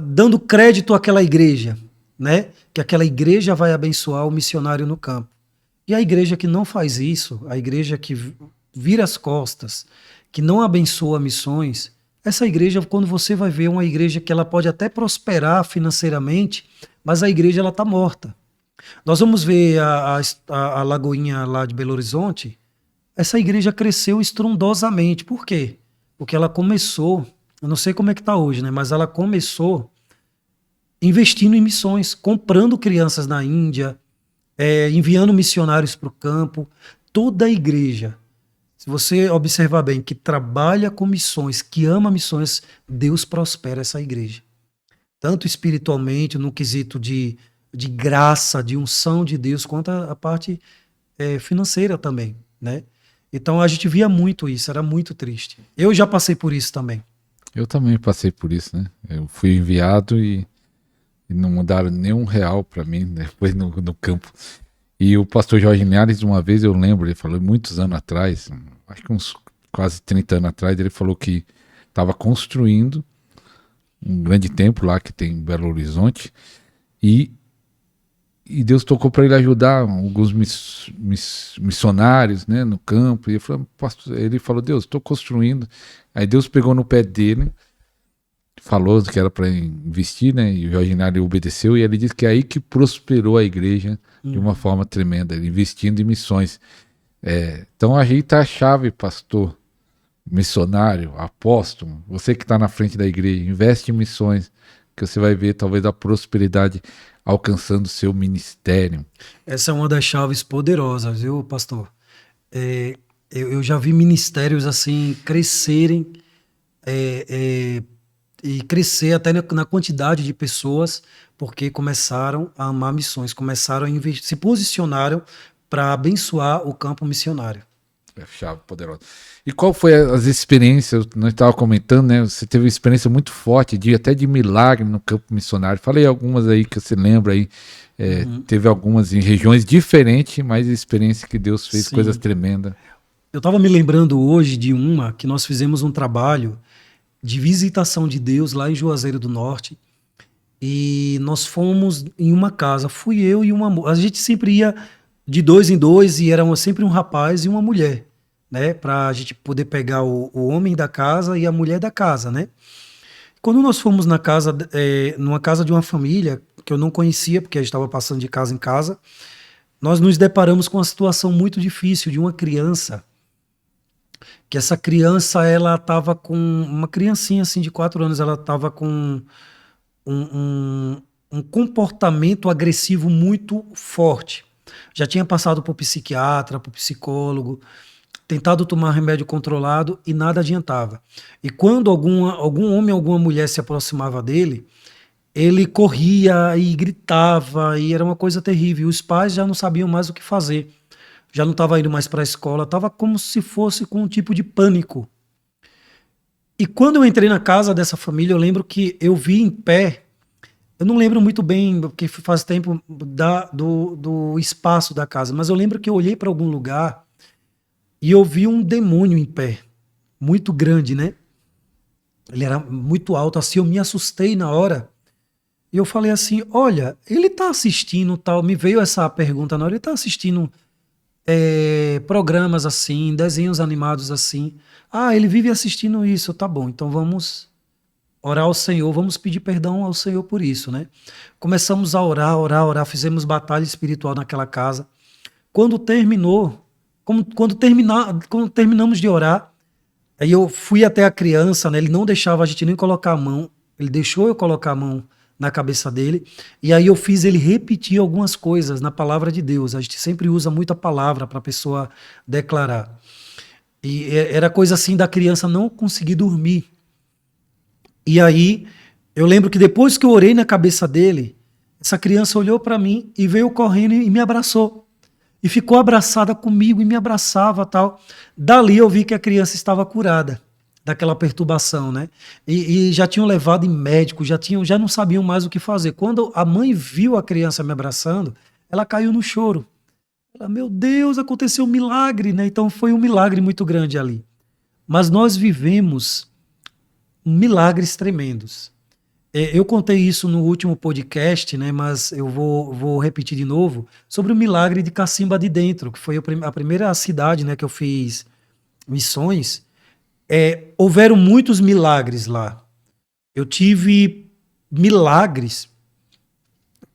Speaker 2: dando crédito àquela igreja, né? Que aquela igreja vai abençoar o missionário no campo. E a igreja que não faz isso, a igreja que vira as costas, que não abençoa missões, essa igreja, quando você vai ver uma igreja que ela pode até prosperar financeiramente, mas a igreja ela está morta. Nós vamos ver a Lagoinha lá de Belo Horizonte. Essa igreja cresceu estrondosamente. Por quê? Porque ela começou, eu não sei como é que está hoje, né? Mas ela começou investindo em missões, comprando crianças na Índia, enviando missionários para o campo. Toda a igreja, se você observar bem, que trabalha com missões, que ama missões, Deus prospera essa igreja. Tanto espiritualmente, no quesito de graça, de unção de Deus, quanto a parte financeira também, né? Então a gente via muito isso, era muito triste. Eu já passei por isso também.
Speaker 1: Eu também passei por isso, né? Eu fui enviado e não mandaram nem R$1 para mim depois no campo. E o pastor Jorge Linhares, uma vez eu lembro, ele falou muitos anos atrás, acho que uns quase 30 anos atrás, ele falou que estava construindo um grande templo lá que tem em Belo Horizonte e Deus tocou para ele ajudar alguns missionários, né, no campo. E ele falou, Deus, estou construindo. Aí Deus pegou no pé dele, falou que era para investir, né? E o Jorge Linhares obedeceu. E ele disse que é aí que prosperou a igreja de uma forma tremenda, investindo em missões. Então ajeita a chave, pastor, missionário, apóstolo, você que está na frente da igreja, investe em missões, que você vai ver talvez a prosperidade alcançando o seu ministério.
Speaker 2: Essa é uma das chaves poderosas, viu, pastor? Eu já vi ministérios assim crescerem e crescer até na quantidade de pessoas, porque começaram a amar missões, começaram a investir, se posicionaram para abençoar o campo missionário.
Speaker 1: Chave poderosa. E qual foi as experiências? Nós estávamos comentando, né? Você teve uma experiência muito forte, até de milagre no campo missionário. Falei algumas aí que você lembra aí. Teve algumas em regiões diferentes, mas experiência que Deus fez. Sim. Coisas tremendas.
Speaker 2: Eu estava me lembrando hoje de uma que nós fizemos um trabalho de visitação de Deus lá em Juazeiro do Norte. E nós fomos em uma casa. Fui eu e uma moça. A gente sempre ia de 2 em 2 e era sempre um rapaz e uma mulher, né? Para a gente poder pegar o homem da casa e a mulher da casa, né? Quando nós fomos na casa, numa casa de uma família que eu não conhecia, porque a gente estava passando de casa em casa, nós nos deparamos com uma situação muito difícil de uma criança, que essa criança, ela estava com, uma criancinha assim de 4 anos, ela estava com um comportamento agressivo muito forte. Já tinha passado por psiquiatra, por psicólogo, tentado tomar remédio controlado e nada adiantava. E quando algum homem, alguma mulher se aproximava dele, ele corria e gritava e era uma coisa terrível. Os pais já não sabiam mais o que fazer. já não estava indo mais para a escola, estava como se fosse com um tipo de pânico. E quando eu entrei na casa dessa família, eu lembro que eu vi em pé, eu não lembro muito bem, porque faz tempo do espaço da casa, mas eu lembro que eu olhei para algum lugar e eu vi um demônio em pé, muito grande, né? Ele era muito alto, assim, eu me assustei na hora. E eu falei assim, olha, ele tá assistindo tal, me veio essa pergunta na hora, ele tá assistindo programas assim, desenhos animados assim. Ah, ele vive assistindo isso, tá bom, então vamos orar ao Senhor, vamos pedir perdão ao Senhor por isso, né? Começamos a orar, orar, orar, fizemos batalha espiritual naquela casa. Quando terminou, quando terminamos de orar, aí eu fui até a criança, né? Ele não deixava a gente nem colocar a mão, ele deixou eu colocar a mão na cabeça dele, e aí eu fiz ele repetir algumas coisas na palavra de Deus. A gente sempre usa muita palavra para a pessoa declarar. E era coisa assim da criança não conseguir dormir. E aí eu lembro que depois que eu orei na cabeça dele, essa criança olhou para mim e veio correndo e me abraçou. E ficou abraçada comigo e me abraçava tal. Dali eu vi que a criança estava curada daquela perturbação, né? E já tinham levado em médico, já não sabiam mais o que fazer. Quando a mãe viu a criança me abraçando, ela caiu no choro. Ela, meu Deus, aconteceu um milagre, né? Então foi um milagre muito grande ali. Mas nós vivemos milagres tremendos. Eu contei isso no último podcast, né? Mas eu vou repetir de novo sobre o milagre de Cacimba de Dentro, que foi a primeira cidade, né, que eu fiz missões. Houveram muitos milagres lá. Eu tive milagres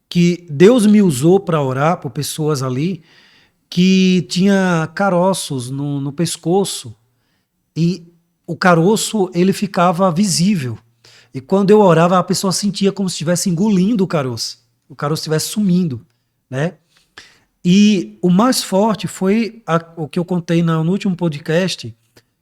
Speaker 2: que Deus me usou para orar por pessoas ali que tinha caroços no pescoço e o caroço ele ficava visível. E quando eu orava, a pessoa sentia como se estivesse engolindo o caroço estivesse sumindo, né? E o mais forte foi o que eu contei no último podcast,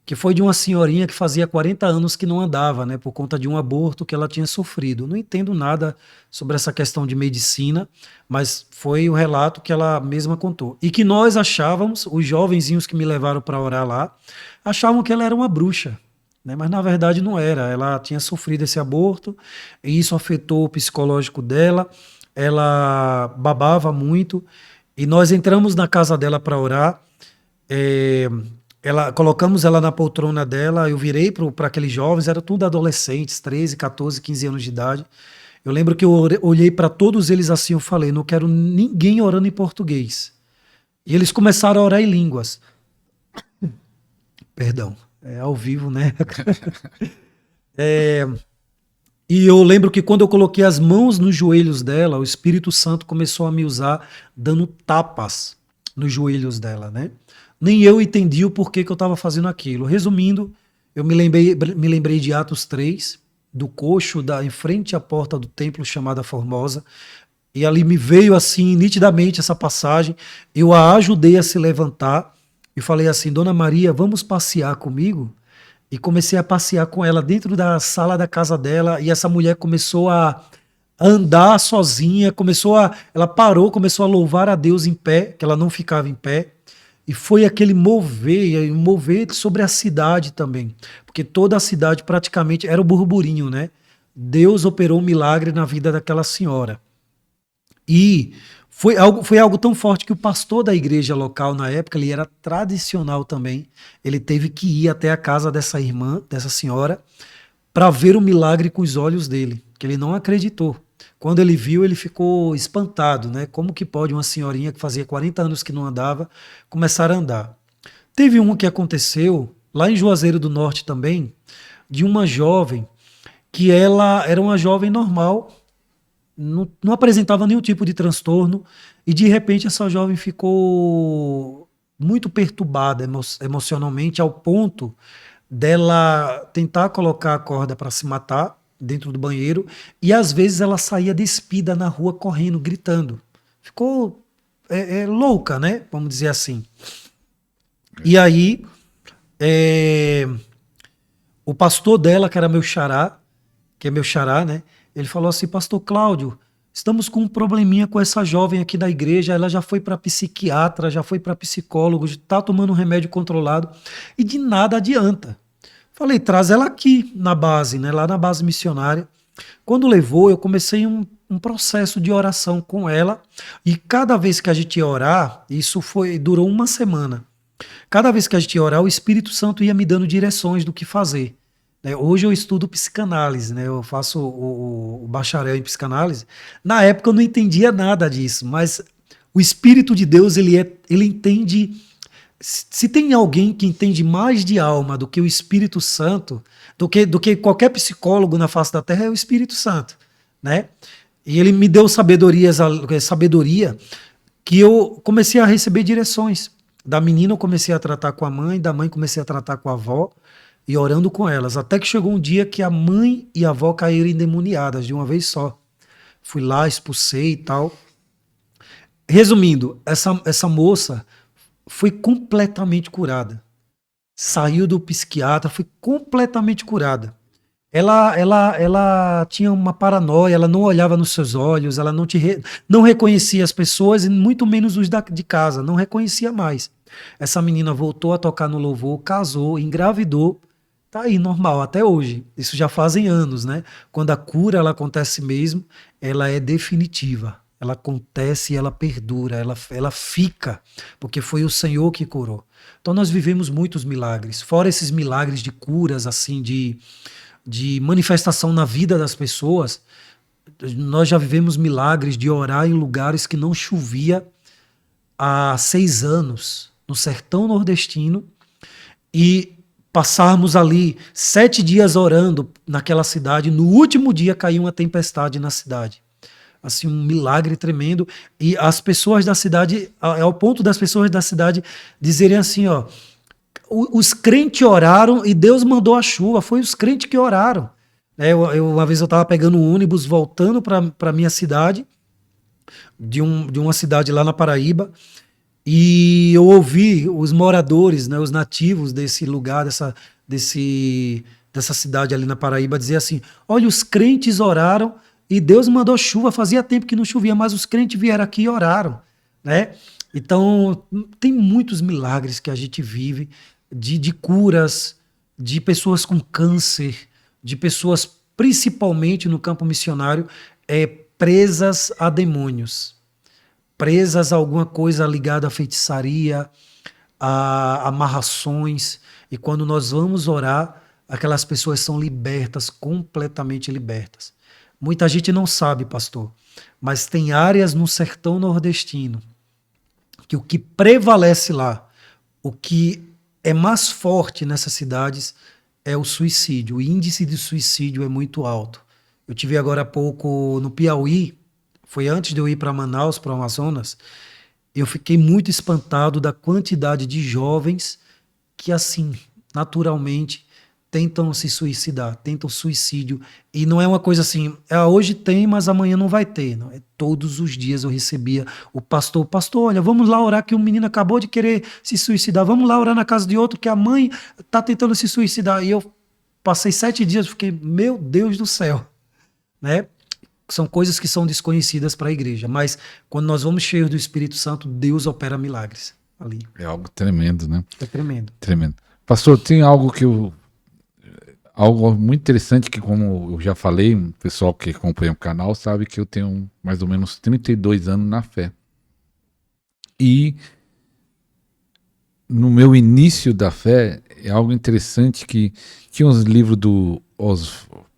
Speaker 2: que foi de uma senhorinha que fazia 40 anos que não andava, né, por conta de um aborto que ela tinha sofrido. Não entendo nada sobre essa questão de medicina, mas foi o relato que ela mesma contou. E que nós achávamos, os jovenzinhos que me levaram para orar lá, achavam que ela era uma bruxa, né, mas na verdade não era. Ela tinha sofrido esse aborto e isso afetou o psicológico dela. Ela babava muito e nós entramos na casa dela para orar. Colocamos ela na poltrona dela, eu virei para aqueles jovens, eram tudo adolescentes, 13, 14, 15 anos de idade. Eu lembro que eu olhei para todos eles assim, eu falei, não quero ninguém orando em português. E eles começaram a orar em línguas. Perdão, é ao vivo, né? E eu lembro que quando eu coloquei as mãos nos joelhos dela, o Espírito Santo começou a me usar dando tapas nos joelhos dela, né? Nem eu entendi o porquê que eu estava fazendo aquilo. Resumindo, eu me lembrei de Atos 3, do coxo em frente à porta do templo chamada Formosa, e ali me veio assim nitidamente essa passagem. Eu a ajudei a se levantar e falei assim, Dona Maria, vamos passear comigo? E comecei a passear com ela dentro da sala da casa dela, e essa mulher começou a andar sozinha, ela parou, começou a louvar a Deus em pé, que ela não ficava em pé. E foi aquele mover sobre a cidade também, porque toda a cidade praticamente era o burburinho, né? Deus operou um milagre na vida daquela senhora. E foi algo tão forte que o pastor da igreja local na época, ele era tradicional também, ele teve que ir até a casa dessa irmã, dessa senhora, para ver o milagre com os olhos dele, que ele não acreditou. Quando ele viu, ele ficou espantado, né? Como que pode uma senhorinha que fazia 40 anos que não andava começar a andar? Teve um que aconteceu lá em Juazeiro do Norte também, de uma jovem que ela era uma jovem normal, não apresentava nenhum tipo de transtorno e de repente essa jovem ficou muito perturbada emocionalmente ao ponto dela tentar colocar a corda para se matar dentro do banheiro, e às vezes ela saía despida na rua correndo, gritando. Ficou louca, né? Vamos dizer assim. E aí o pastor dela, que era meu xará, que é meu xará, né? Ele falou assim, pastor Cláudio, estamos com um probleminha com essa jovem aqui da igreja, ela já foi para psiquiatra, já foi para psicólogo, está tomando um remédio controlado e de nada adianta. Falei, traz ela aqui na base, né, lá na base missionária. Quando levou, eu comecei um processo de oração com ela e cada vez que a gente ia orar, durou uma semana. Cada vez que a gente ia orar, o Espírito Santo ia me dando direções do que fazer. Hoje eu estudo psicanálise, né? Eu faço o bacharel em psicanálise. Na época eu não entendia nada disso, mas o Espírito de Deus, ele entende. Se tem alguém que entende mais de alma do que o Espírito Santo, do que qualquer psicólogo na face da terra, é o Espírito Santo, né? E ele me deu sabedoria que eu comecei a receber direções. Da menina eu comecei a tratar com a mãe, da mãe comecei a tratar com a avó e orando com elas. Até que chegou um dia que a mãe e a avó caíram endemoniadas de uma vez só. Fui lá, expulsei e tal. Resumindo, essa moça foi completamente curada. Saiu do psiquiatra, foi completamente curada. Ela tinha uma paranoia, ela não olhava nos seus olhos, ela não reconhecia as pessoas e muito menos os de casa, não reconhecia mais. Essa menina voltou a tocar no louvor, casou, engravidou, tá aí normal até hoje. Isso já fazem anos, né? Quando a cura ela acontece mesmo, ela é definitiva. Ela acontece e ela perdura, ela fica, porque foi o Senhor que curou. Então nós vivemos muitos milagres, fora esses milagres de curas, assim, de manifestação na vida das pessoas. Nós já vivemos milagres de orar em lugares que não chovia há 6 anos, no sertão nordestino, e passarmos ali 7 dias orando naquela cidade, no último dia caiu uma tempestade na cidade. Assim, um milagre tremendo, e as pessoas da cidade, ao ponto das pessoas da cidade dizerem assim, ó, os crentes oraram e Deus mandou a chuva, foi os crentes que oraram. Uma vez eu estava pegando um ônibus voltando para a minha cidade, de uma cidade lá na Paraíba, e eu ouvi os moradores, né, os nativos desse lugar, dessa cidade ali na Paraíba, dizer assim, olha, os crentes oraram e Deus mandou chuva, fazia tempo que não chovia, mas os crentes vieram aqui e oraram, né? Então, tem muitos milagres que a gente vive, de curas, de pessoas com câncer, de pessoas, principalmente no campo missionário, presas a demônios, presas a alguma coisa ligada à feitiçaria, a amarrações, e quando nós vamos orar, aquelas pessoas são libertas, completamente libertas. Muita gente não sabe, pastor, mas tem áreas no sertão nordestino que o que prevalece lá, o que é mais forte nessas cidades é o suicídio. O índice de suicídio é muito alto. Eu tive agora há pouco no Piauí, foi antes de eu ir para Manaus, para o Amazonas, eu fiquei muito espantado da quantidade de jovens que, assim, naturalmente, tentam se suicidar, tentam suicídio. E não é uma coisa assim, hoje tem, mas amanhã não vai ter. Não. Todos os dias eu recebia o pastor, olha, vamos lá orar que um menino acabou de querer se suicidar, vamos lá orar na casa de outro que a mãe está tentando se suicidar. E eu passei 7 dias, fiquei, meu Deus do céu. Né? São coisas que são desconhecidas para a igreja, mas quando nós vamos cheios do Espírito Santo, Deus opera milagres ali.
Speaker 1: É algo tremendo, né?
Speaker 2: É tremendo.
Speaker 1: Tremendo. Pastor, tem algo algo muito interessante que, como eu já falei, o pessoal que acompanha o canal sabe que eu tenho mais ou menos 32 anos na fé. E no meu início da fé, é algo interessante que tinha uns livros do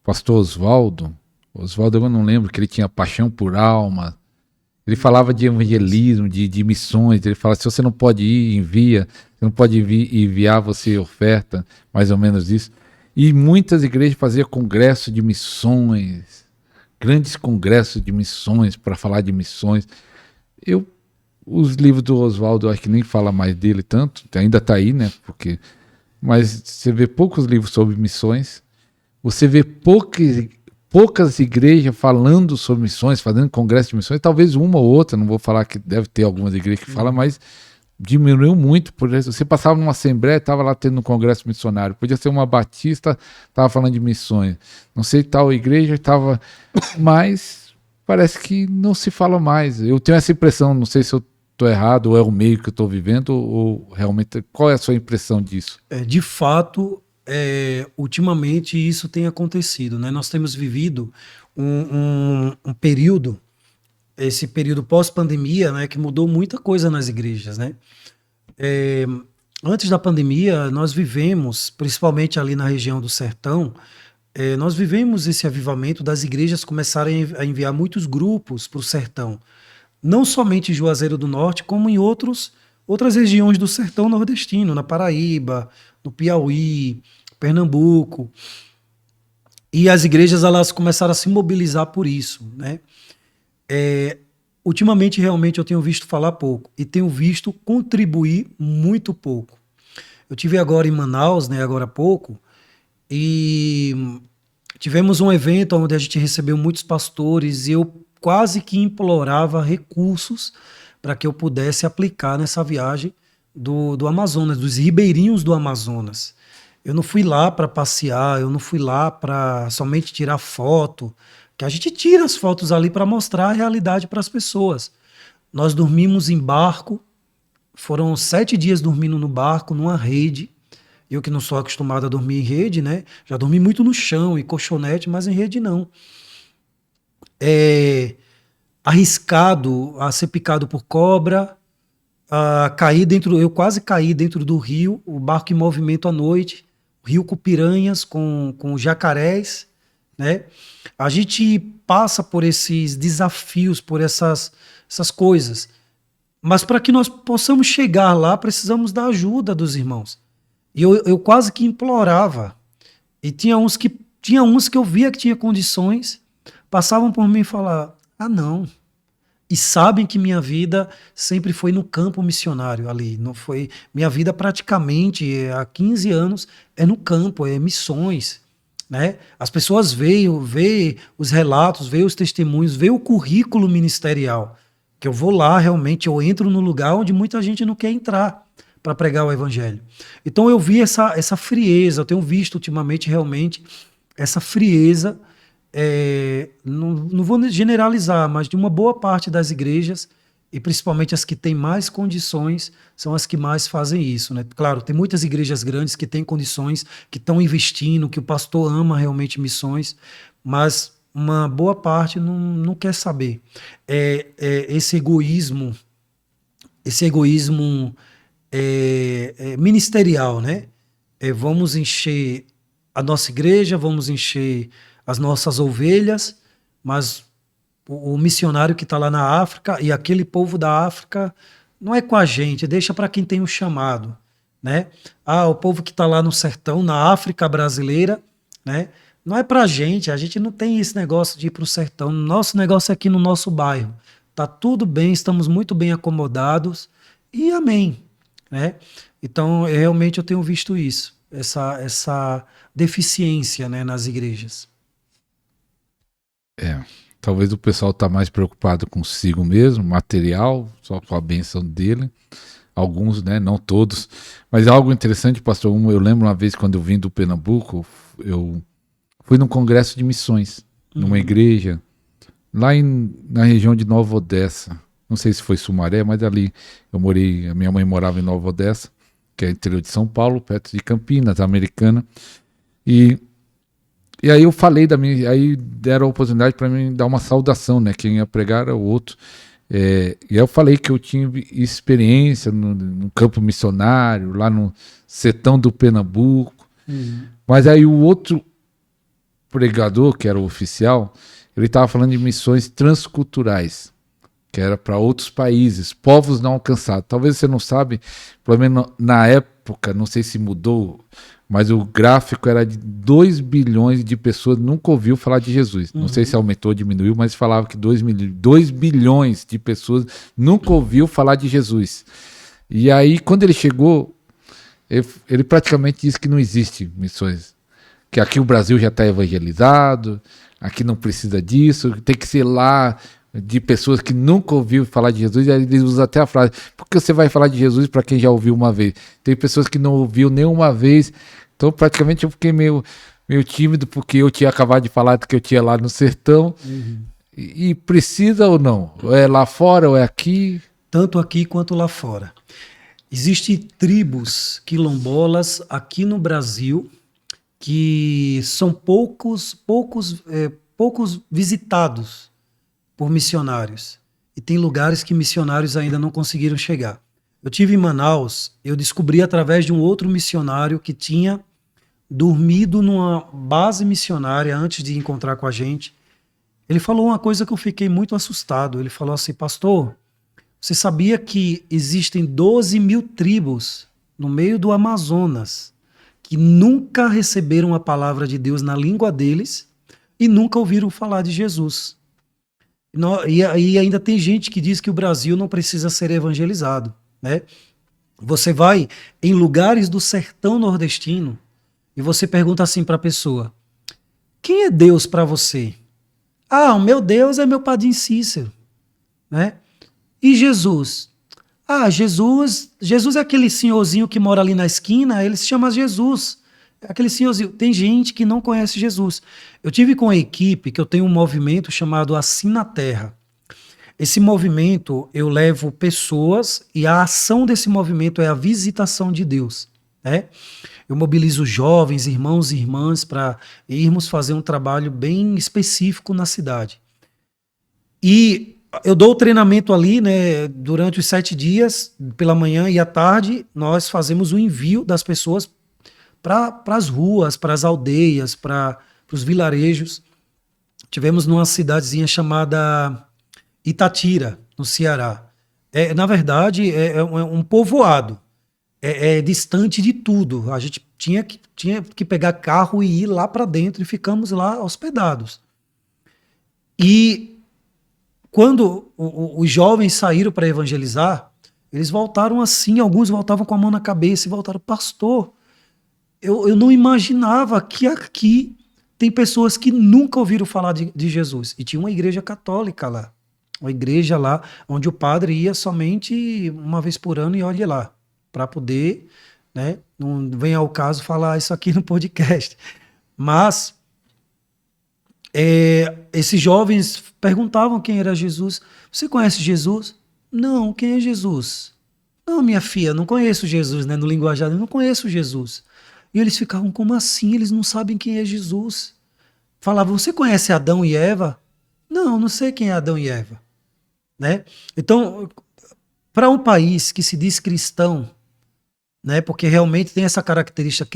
Speaker 1: pastor Oswaldo, eu não lembro, que ele tinha paixão por alma. Ele falava de evangelismo, de missões. Ele fala, se você não pode ir, envia. Se não pode enviar, você oferta. Mais ou menos isso. E muitas igrejas faziam congresso de missões, grandes congressos de missões, para falar de missões. Os livros do Oswaldo, eu acho que nem fala mais dele tanto, ainda está aí, né? Mas você vê poucos livros sobre missões, você vê poucas igrejas falando sobre missões, fazendo congresso de missões, talvez uma ou outra, não vou falar que deve ter algumas igrejas que falam, mas diminuiu muito. Você passava numa assembleia, estava lá tendo um congresso missionário, podia ser uma batista, estava falando de missões, não sei, tal igreja estava, mas parece que não se fala mais. Eu tenho essa impressão, não sei se eu estou errado, ou é o meio que eu estou vivendo, ou realmente, qual é a sua impressão disso?
Speaker 2: De fato, ultimamente isso tem acontecido, né? Nós temos vivido um período, esse período pós-pandemia, né, que mudou muita coisa nas igrejas, né? Antes da pandemia, nós vivemos, principalmente ali na região do Sertão, nós vivemos esse avivamento das igrejas começarem a enviar muitos grupos para o Sertão. Não somente em Juazeiro do Norte, como em outras regiões do Sertão nordestino, na Paraíba, no Piauí, Pernambuco. E as igrejas elas começaram a se mobilizar por isso, né? Ultimamente, realmente, eu tenho visto falar pouco e tenho visto contribuir muito pouco. Eu tive agora em Manaus, né, agora há pouco, e tivemos um evento onde a gente recebeu muitos pastores e eu quase que implorava recursos para que eu pudesse aplicar nessa viagem do Amazonas, dos ribeirinhos do Amazonas. Eu não fui lá para passear, eu não fui lá para somente tirar foto, que a gente tira as fotos ali para mostrar a realidade para as pessoas. Nós dormimos em barco, foram 7 dias dormindo no barco, numa rede. Eu que não sou acostumado a dormir em rede, né? Já dormi muito no chão, em colchonete, mas em rede não. Arriscado a ser picado por cobra, eu quase caí dentro do rio, o barco em movimento à noite, o rio com piranhas, com jacarés, né? A gente passa por esses desafios, por essas coisas, mas para que nós possamos chegar lá, precisamos da ajuda dos irmãos. E eu quase que implorava, e tinha uns que eu via que tinha condições, passavam por mim e falavam, não. E sabem que minha vida sempre foi no campo missionário ali. Não foi, minha vida praticamente há 15 anos é no campo, é missões, né? As pessoas veem os relatos, veem os testemunhos, veem o currículo ministerial. Que eu vou lá realmente, eu entro no lugar onde muita gente não quer entrar para pregar o evangelho. Então eu vi essa frieza, eu tenho visto ultimamente realmente essa frieza. Não vou generalizar, mas de uma boa parte das igrejas, e principalmente as que têm mais condições, são as que mais fazem isso, né? Claro, tem muitas igrejas grandes que têm condições, que estão investindo, que o pastor ama realmente missões, mas uma boa parte não quer saber. Esse egoísmo ministerial, né? Vamos encher a nossa igreja, vamos encher as nossas ovelhas, mas o missionário que está lá na África e aquele povo da África não é com a gente, deixa para quem tem o chamado, né? O povo que está lá no sertão, na África brasileira, né? Não é para a gente não tem esse negócio de ir para o sertão, nosso negócio é aqui no nosso bairro, tá tudo bem, estamos muito bem acomodados e amém, né? Então, realmente eu tenho visto isso, essa deficiência, né, nas igrejas.
Speaker 1: Talvez o pessoal está mais preocupado consigo mesmo, material, só com a bênção dele. Alguns, né? Não todos. Mas algo interessante, pastor, eu lembro uma vez quando eu vim do Pernambuco, eu fui num congresso de missões, numa igreja, lá na região de Nova Odessa. Não sei se foi Sumaré, mas ali eu morei, a minha mãe morava em Nova Odessa, que é interior de São Paulo, perto de Campinas, Americana. E aí eu falei aí deram a oportunidade para mim dar uma saudação, né? Quem ia pregar era o outro. E aí eu falei que eu tinha experiência no campo missionário, lá no sertão do Pernambuco. Mas aí o outro pregador, que era o oficial, ele estava falando de missões transculturais, que era para outros países, povos não alcançados. Talvez você não sabe, pelo menos na época, não sei se mudou, mas o gráfico era de 2 bilhões de pessoas nunca ouviu falar de Jesus. Não sei se aumentou ou diminuiu, mas falava que 2 bilhões de pessoas nunca ouviu falar de Jesus. E aí, quando ele chegou, ele praticamente disse que não existe missões. Que aqui o Brasil já está evangelizado, aqui não precisa disso, tem que ser lá de pessoas que nunca ouviu falar de Jesus. E aí ele usa até a frase, por que você vai falar de Jesus para quem já ouviu uma vez? Tem pessoas que não ouviu nenhuma vez. Então praticamente eu fiquei meio tímido, porque eu tinha acabado de falar que eu tinha lá no sertão. E precisa ou não? Ou é lá fora ou é aqui?
Speaker 2: Tanto aqui quanto lá fora. Existem tribos quilombolas aqui no Brasil que são poucos visitados por missionários. E tem lugares que missionários ainda não conseguiram chegar. Eu tive em Manaus, eu descobri através de um outro missionário que tinha dormido numa base missionária antes de encontrar com a gente. Ele falou uma coisa que eu fiquei muito assustado. Ele falou assim: pastor, você sabia que existem 12 mil tribos no meio do Amazonas que nunca receberam a palavra de Deus na língua deles e nunca ouviram falar de Jesus? E ainda tem gente que diz que o Brasil não precisa ser evangelizado, né? Você vai em lugares do sertão nordestino e você pergunta assim para a pessoa: quem é Deus para você? Ah, o meu Deus é meu Padre Cícero, né? E Jesus? Ah, Jesus é aquele senhorzinho que mora ali na esquina, ele se chama Jesus. É aquele senhorzinho. Tem gente que não conhece Jesus. Eu tive com a equipe que eu tenho um movimento chamado Assim na Terra. Esse movimento, eu levo pessoas e a ação desse movimento é a visitação de Deus, né? Eu mobilizo jovens, irmãos e irmãs para irmos fazer um trabalho bem específico na cidade. E eu dou o treinamento ali, né, durante os 7 dias, pela manhã e à tarde, nós fazemos o envio das pessoas para as ruas, para as aldeias, para os vilarejos. Tivemos numa cidadezinha chamada Itatira, no Ceará. Na verdade, é um povoado. É distante de tudo. A gente tinha que pegar carro e ir lá para dentro e ficamos lá hospedados. E quando os jovens saíram para evangelizar, eles voltaram assim, alguns voltavam com a mão na cabeça e voltaram: pastor, eu não imaginava que aqui tem pessoas que nunca ouviram falar de Jesus. E tinha uma igreja católica lá, uma igreja lá onde o padre ia somente uma vez por ano e olha lá, para poder, né, não vem ao caso falar isso aqui no podcast. Mas esses jovens perguntavam quem era Jesus. Você conhece Jesus? Não, quem é Jesus? Não, minha filha, não conheço Jesus, né? No linguajar, eu não conheço Jesus. E eles ficavam: como assim? Eles não sabem quem é Jesus. Falavam: você conhece Adão e Eva? Não, não sei quem é Adão e Eva, né? Então, para um país que se diz cristão, né? Porque realmente tem essa característica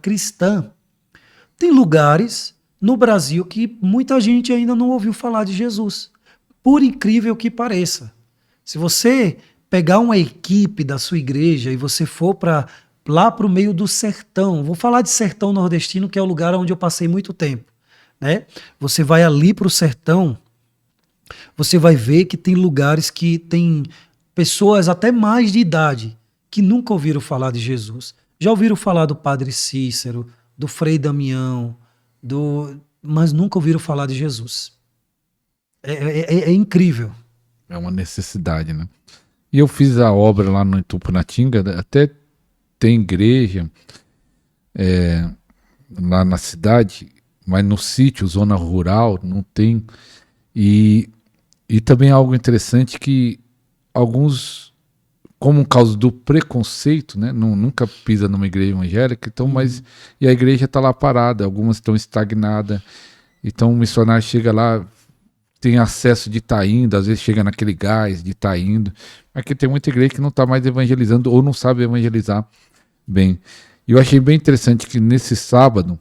Speaker 2: cristã, tem lugares no Brasil que muita gente ainda não ouviu falar de Jesus, por incrível que pareça. Se você pegar uma equipe da sua igreja e você for lá para o meio do sertão, vou falar de sertão nordestino, que é o lugar onde eu passei muito tempo, né? Você vai ali para o sertão, você vai ver que tem lugares que tem pessoas até mais de idade que nunca ouviram falar de Jesus. Já ouviram falar do Padre Cícero, do Frei Damião, mas nunca ouviram falar de Jesus. É incrível.
Speaker 1: É uma necessidade, né? E eu fiz a obra lá no Tupunatinga, até tem igreja lá na cidade, mas no sítio, zona rural, não tem. E também algo interessante que alguns, como causa do preconceito, né, nunca pisa numa igreja evangélica, então, e a igreja está lá parada, algumas estão estagnadas, então o missionário chega lá, tem acesso de estar indo, às vezes chega naquele gás de estar indo, mas que tem muita igreja que não está mais evangelizando ou não sabe evangelizar bem. E eu achei bem interessante que nesse sábado,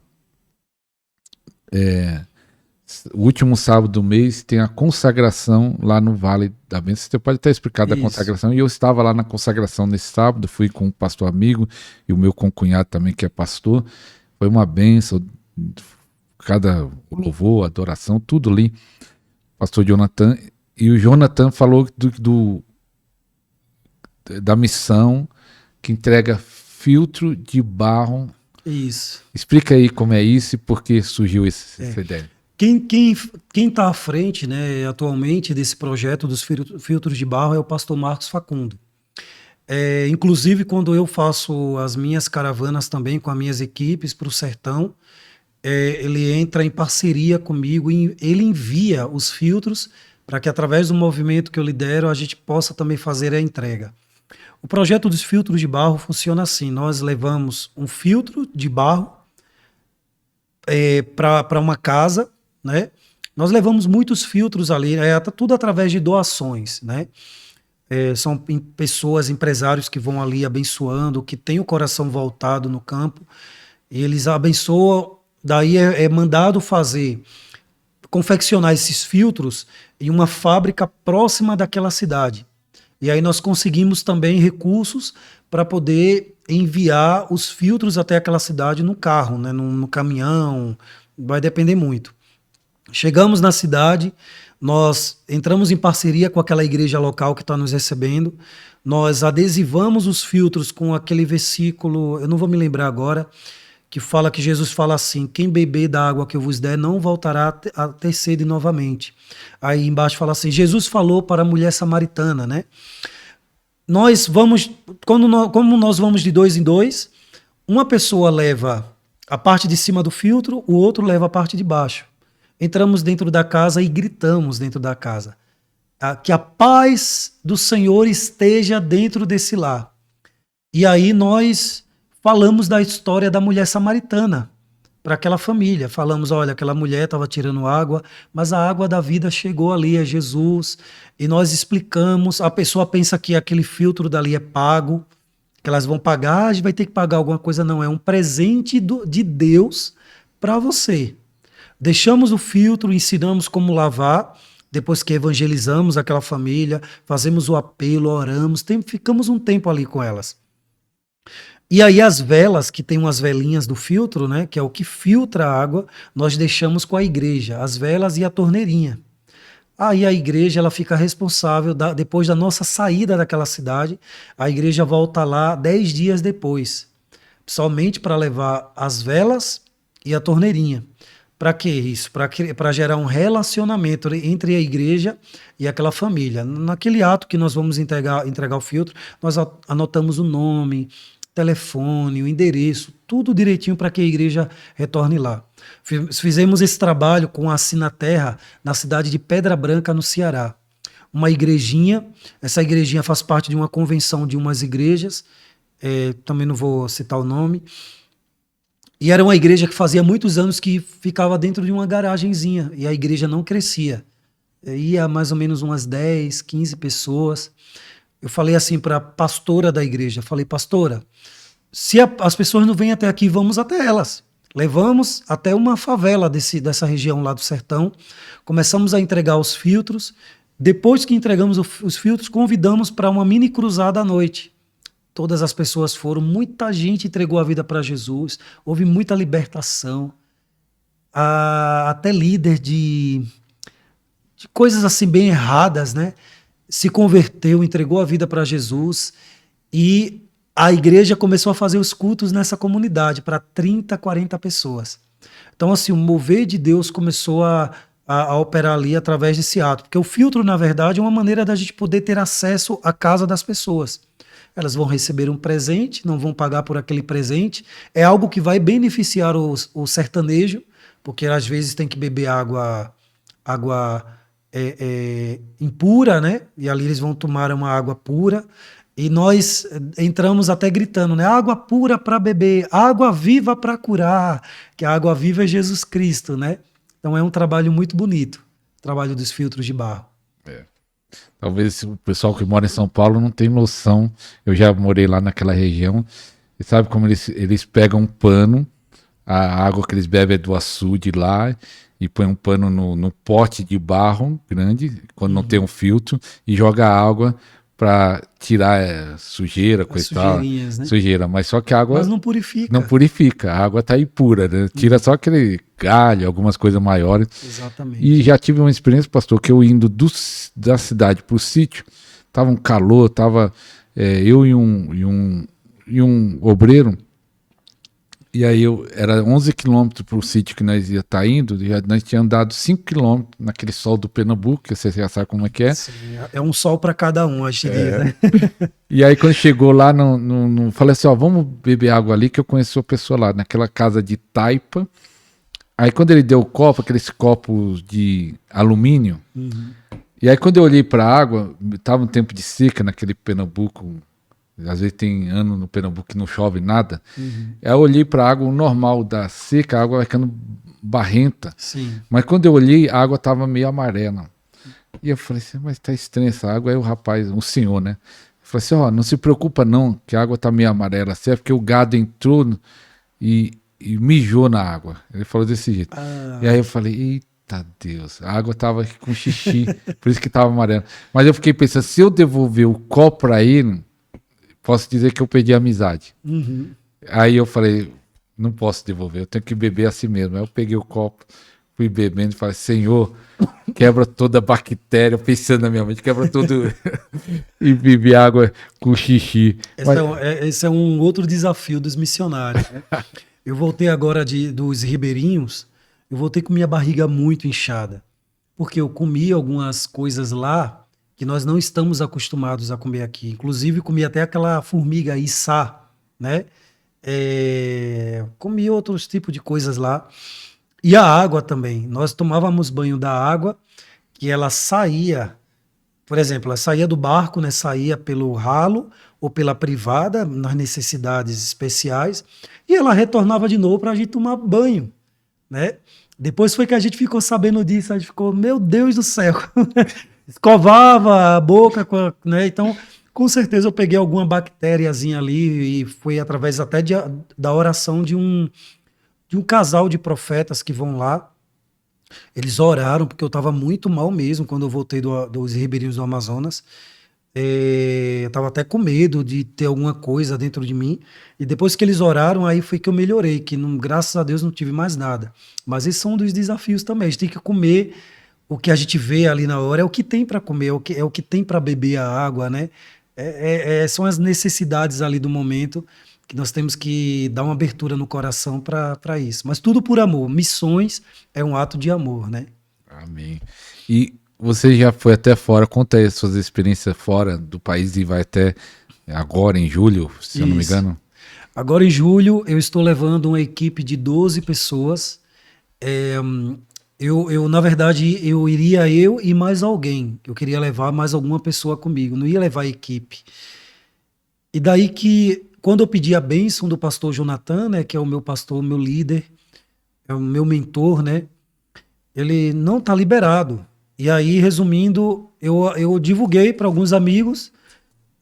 Speaker 1: o último sábado do mês, tem a consagração lá no Vale da Bênção. Você pode até explicar da consagração. E eu estava lá na consagração nesse sábado, fui com um pastor amigo e o meu concunhado também, que é pastor. Foi uma bênção, cada louvor, adoração, tudo ali. Pastor Jonathan. E o Jonathan falou da missão que entrega filtro de barro.
Speaker 2: Isso.
Speaker 1: Explica aí como é isso e por que surgiu essa ideia.
Speaker 2: Quem está à frente, né, atualmente desse projeto dos filtros de barro é o pastor Marcos Facundo. Inclusive, quando eu faço as minhas caravanas também com as minhas equipes para o sertão, ele entra em parceria comigo e ele envia os filtros para que, através do movimento que eu lidero, a gente possa também fazer a entrega. O projeto dos filtros de barro funciona assim: nós levamos um filtro de barro para uma casa, né? Nós levamos muitos filtros ali, tudo através de doações, né? São pessoas, empresários que vão ali abençoando, que têm o coração voltado no campo, e eles abençoam, daí é mandado confeccionar esses filtros em uma fábrica próxima daquela cidade. E aí nós conseguimos também recursos para poder enviar os filtros até aquela cidade no carro, né, no caminhão, vai depender muito. Chegamos na cidade, nós entramos em parceria com aquela igreja local que está nos recebendo, nós adesivamos os filtros com aquele versículo, eu não vou me lembrar agora, que fala que Jesus fala assim: quem beber da água que eu vos der não voltará a ter sede novamente. Aí embaixo fala assim: Jesus falou para a mulher samaritana, né? Nós vamos, como nós vamos de 2 em 2, uma pessoa leva a parte de cima do filtro, o outro leva a parte de baixo. Entramos dentro da casa e gritamos dentro da casa: que a paz do Senhor esteja dentro desse lar. E aí nós falamos da história da mulher samaritana para aquela família. Falamos: olha, aquela mulher estava tirando água, mas a água da vida chegou ali, é Jesus. E nós explicamos. A pessoa pensa que aquele filtro dali é pago, que elas vão pagar, a gente vai ter que pagar alguma coisa. Não, é um presente de Deus para você. Deixamos o filtro, ensinamos como lavar. Depois que evangelizamos aquela família, fazemos o apelo, oramos, ficamos um tempo ali com elas. E aí as velas, que tem umas velinhas do filtro, né, que é o que filtra a água, nós deixamos com a igreja, as velas e a torneirinha. Aí a igreja ela fica responsável, depois da nossa saída daquela cidade, a igreja volta lá 10 dias depois, somente para levar as velas e a torneirinha. Para que isso? Para gerar um relacionamento entre a igreja e aquela família. Naquele ato que nós vamos entregar o filtro, nós anotamos o nome, telefone, o endereço, tudo direitinho para que a igreja retorne lá. Fizemos esse trabalho com a Sinaterra na cidade de Pedra Branca, no Ceará. Uma igrejinha, essa igrejinha faz parte de uma convenção de umas igrejas, também não vou citar o nome, e era uma igreja que fazia muitos anos que ficava dentro de uma garagenzinha, e a igreja não crescia. Ia mais ou menos umas 10, 15 pessoas. Eu falei assim para a pastora da igreja, falei: pastora, se as pessoas não vêm até aqui, vamos até elas. Levamos até uma favela dessa região lá do sertão, começamos a entregar os filtros. Depois que entregamos os filtros, convidamos para uma mini cruzada à noite. Todas as pessoas foram, muita gente entregou a vida para Jesus, houve muita libertação, até líder de coisas assim bem erradas, né? Se converteu, entregou a vida para Jesus, e a igreja começou a fazer os cultos nessa comunidade para 30, 40 pessoas. Então, assim, o mover de Deus começou a operar ali através desse ato, porque o filtro, na verdade, é uma maneira da gente poder ter acesso à casa das pessoas. Elas vão receber um presente, não vão pagar por aquele presente, é algo que vai beneficiar o sertanejo, porque às vezes tem que beber água impura, né? E ali eles vão tomar uma água pura. E nós entramos até gritando, né? Água pura para beber, água viva para curar, que a água viva é Jesus Cristo, né? Então é um trabalho muito bonito, o trabalho dos filtros de barro.
Speaker 1: Talvez o pessoal que mora em São Paulo não tenha noção. Eu já morei lá naquela região. E sabe como eles pegam um pano, a água que eles bebem é do açude lá, e põe um pano no pote de barro grande, quando não tem um filtro, e joga água para tirar sujeira, coisa e tal. Né? Sujeira, mas só que a água...
Speaker 2: Mas não purifica.
Speaker 1: Não purifica, a água tá impura, né? Tira só aquele galho, algumas coisas maiores.
Speaker 2: Exatamente.
Speaker 1: E já tive uma experiência, pastor, que eu indo da cidade pro sítio, tava um calor, tava eu e um obreiro, e aí era 11 quilômetros pro sítio que nós ia estar indo, nós tínhamos andado 5 quilômetros naquele sol do Pernambuco, que você já sabe como é que é.
Speaker 2: Sim, é um sol para cada um, acho que diz, né?
Speaker 1: E aí quando chegou lá, falei assim, ó, vamos beber água ali, que eu conheço a pessoa lá, naquela casa de taipa, Aí quando ele deu o copo, aqueles copos de alumínio, e aí quando eu olhei para a água, tava um tempo de seca naquele Pernambuco, às vezes tem ano no Pernambuco que não chove nada, aí eu olhei para a água normal da seca, a água vai ficando barrenta,
Speaker 2: Sim.
Speaker 1: mas quando eu olhei, a água tava meio amarela. E eu falei assim, mas tá estranha essa água. Aí o rapaz, o senhor, né, falou assim, ó, não se preocupa não, que a água tá meio amarela, assim, é porque o gado entrou e mijou na água. Ele falou desse jeito. E aí eu falei, eita Deus, a água tava com xixi, por isso que tava amarela. Mas eu fiquei pensando, se eu devolver o copo pra ele, posso dizer que eu perdi a amizade. Aí eu falei, não posso devolver, eu tenho que beber assim mesmo. Aí eu peguei o copo, fui bebendo e falei, Senhor, quebra toda a bactéria, pensando na minha mente, quebra tudo e bebi água com xixi.
Speaker 2: Esse é um outro desafio dos missionários, né? Eu voltei agora dos ribeirinhos, eu voltei com minha barriga muito inchada, porque eu comi algumas coisas lá que nós não estamos acostumados a comer aqui. Inclusive, comi até aquela formiga içá, né? Comi outros tipos de coisas lá. E a água também. Nós tomávamos banho da água, que ela saía, por exemplo, ela saía do barco, né? Saía pelo ralo ou pela privada, nas necessidades especiais, e ela retornava de novo para a gente tomar banho, né? Depois foi que a gente ficou sabendo disso, a gente ficou, meu Deus do céu, escovava a boca, né? Então, com certeza eu peguei alguma bactériazinha ali e foi através até da oração de um casal de profetas que vão lá. Eles oraram, porque eu estava muito mal mesmo quando eu voltei dos ribeirinhos do Amazonas. Eu estava até com medo de ter alguma coisa dentro de mim. E depois que eles oraram, aí foi que eu melhorei, que não, graças a Deus não tive mais nada. Mas esses são um dos desafios também. A gente tem que comer o que a gente vê ali na hora, é o que tem para comer, é o que tem para beber a água, né? São as necessidades ali do momento que nós temos que dar uma abertura no coração para isso. Mas tudo por amor. Missões é um ato de amor, né?
Speaker 1: Amém. E você já foi até fora, conta aí as suas experiências fora do país e vai até agora em julho, se eu não me engano.
Speaker 2: Agora em julho eu estou levando uma equipe de 12 pessoas. Na verdade, eu iria eu e mais alguém. Eu queria levar mais alguma pessoa comigo, não ia levar a equipe. E daí que, quando eu pedi a bênção do pastor Jonathan, né, que é o meu pastor, o meu líder, é o meu mentor, né, ele não está liberado. E aí, resumindo, eu divulguei para alguns amigos,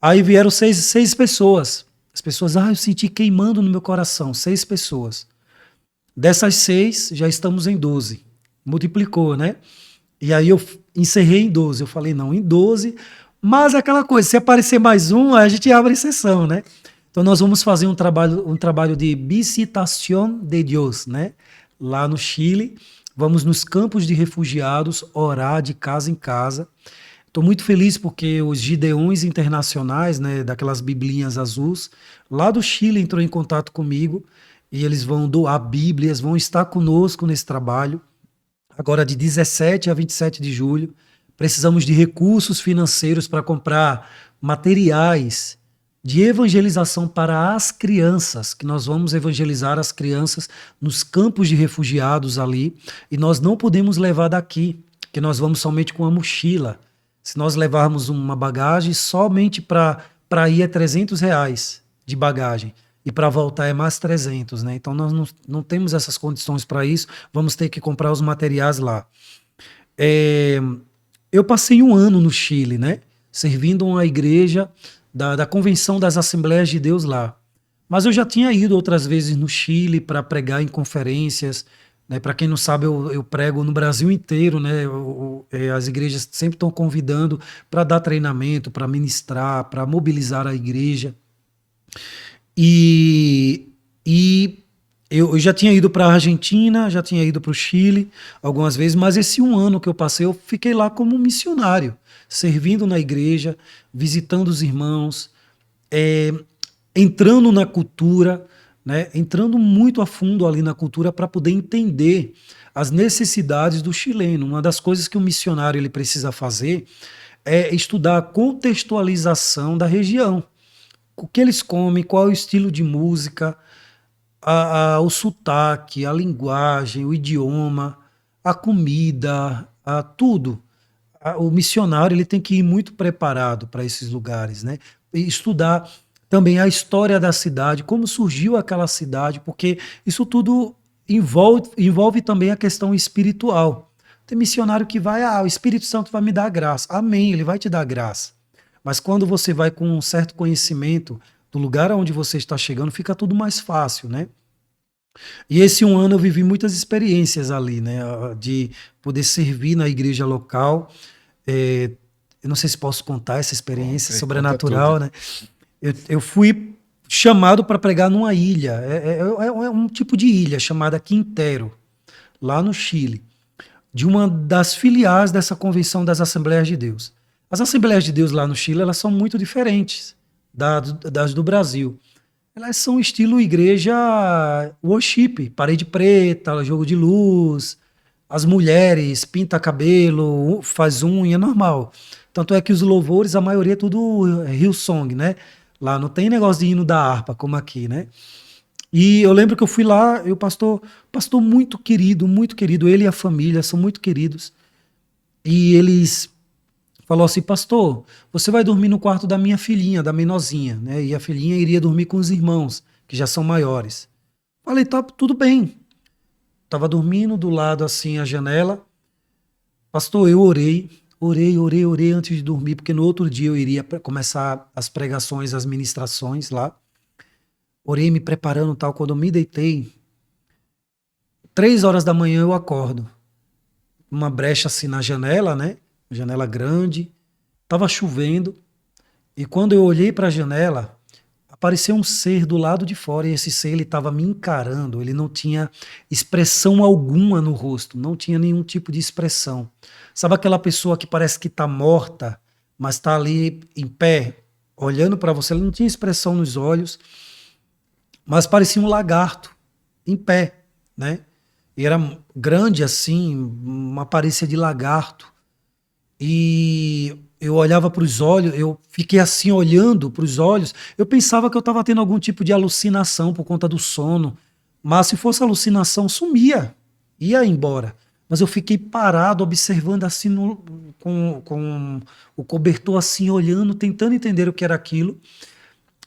Speaker 2: aí vieram seis pessoas. As pessoas, eu senti queimando no meu coração, 6 pessoas. Dessas 6, já estamos em 12. Multiplicou, né? E aí eu encerrei em 12. Eu falei, não, em 12, mas aquela coisa, se aparecer mais um, a gente abre exceção, né? Então nós vamos fazer um trabalho de visitación de Dios, né? Lá no Chile. Vamos nos campos de refugiados orar de casa em casa. Estou muito feliz porque os Gideões Internacionais, né, daquelas biblinhas azuis, lá do Chile entrou em contato comigo e eles vão doar bíblias, vão estar conosco nesse trabalho. Agora de 17 a 27 de julho, precisamos de recursos financeiros para comprar materiais de evangelização para as crianças, que nós vamos evangelizar as crianças nos campos de refugiados ali, e nós não podemos levar daqui, que nós vamos somente com a mochila. Se nós levarmos uma bagagem, somente para ir é R$300 de bagagem, e para voltar é mais 300, né? Então nós não temos essas condições para isso, vamos ter que comprar os materiais lá. Eu passei um ano no Chile, né? Servindo uma igreja da Convenção das Assembleias de Deus lá. Mas eu já tinha ido outras vezes no Chile para pregar em conferências, né? Para quem não sabe, eu prego no Brasil inteiro, né? As igrejas sempre estão convidando para dar treinamento, para ministrar, para mobilizar a igreja. E eu já tinha ido para a Argentina, já tinha ido para o Chile algumas vezes, mas esse um ano que eu passei, eu fiquei lá como missionário, servindo na igreja, visitando os irmãos, entrando na cultura, né, entrando muito a fundo ali na cultura para poder entender as necessidades do chileno. Uma das coisas que o missionário ele precisa fazer é estudar a contextualização da região. O que eles comem, qual é o estilo de música, o sotaque, a linguagem, o idioma, a comida, tudo. O missionário ele tem que ir muito preparado para esses lugares, né? E estudar também a história da cidade, como surgiu aquela cidade, porque isso tudo envolve também a questão espiritual. Tem missionário que vai, o Espírito Santo vai me dar graça. Amém, ele vai te dar graça. Mas quando você vai com um certo conhecimento do lugar aonde você está chegando, fica tudo mais fácil, né? E esse um ano eu vivi muitas experiências ali, né? De poder servir na igreja local. Eu não sei se posso contar essa experiência sobrenatural, né? Eu fui chamado para pregar numa ilha. É um tipo de ilha chamada Quintero, lá no Chile, de uma das filiais dessa Convenção das Assembleias de Deus. As Assembleias de Deus lá no Chile, elas são muito diferentes das do Brasil. Elas são estilo igreja worship, parede preta, jogo de luz, as mulheres pinta cabelo, faz unha, normal. Tanto é que os louvores, a maioria é tudo Hillsong, né? Lá não tem negócio de hino da harpa, como aqui, né? E eu lembro que eu fui lá, e o pastor muito querido, ele e a família são muito queridos. E eles falou assim, pastor, você vai dormir no quarto da minha filhinha, da menorzinha, né? E a filhinha iria dormir com os irmãos, que já são maiores. Falei, tá, tudo bem. Tava dormindo do lado assim a janela. Pastor, eu orei antes de dormir, porque no outro dia eu iria começar as pregações, as ministrações lá. Orei me preparando tal. Quando eu me deitei, 3 horas da manhã eu acordo. Uma brecha assim na janela, né? Janela grande. Tava chovendo. E quando eu olhei para a janela, apareceu um ser do lado de fora. E esse ser, ele estava me encarando. Ele não tinha expressão alguma no rosto. Não tinha nenhum tipo de expressão. Sabe aquela pessoa que parece que está morta, mas está ali em pé, olhando para você? Ele não tinha expressão nos olhos, mas parecia um lagarto, em pé, né? E era grande assim, uma aparência de lagarto. E eu olhava para os olhos, eu fiquei assim olhando para os olhos. Eu pensava que eu estava tendo algum tipo de alucinação por conta do sono. Mas se fosse alucinação, sumia, ia embora. Mas eu fiquei parado, observando assim, com o cobertor assim, olhando, tentando entender o que era aquilo.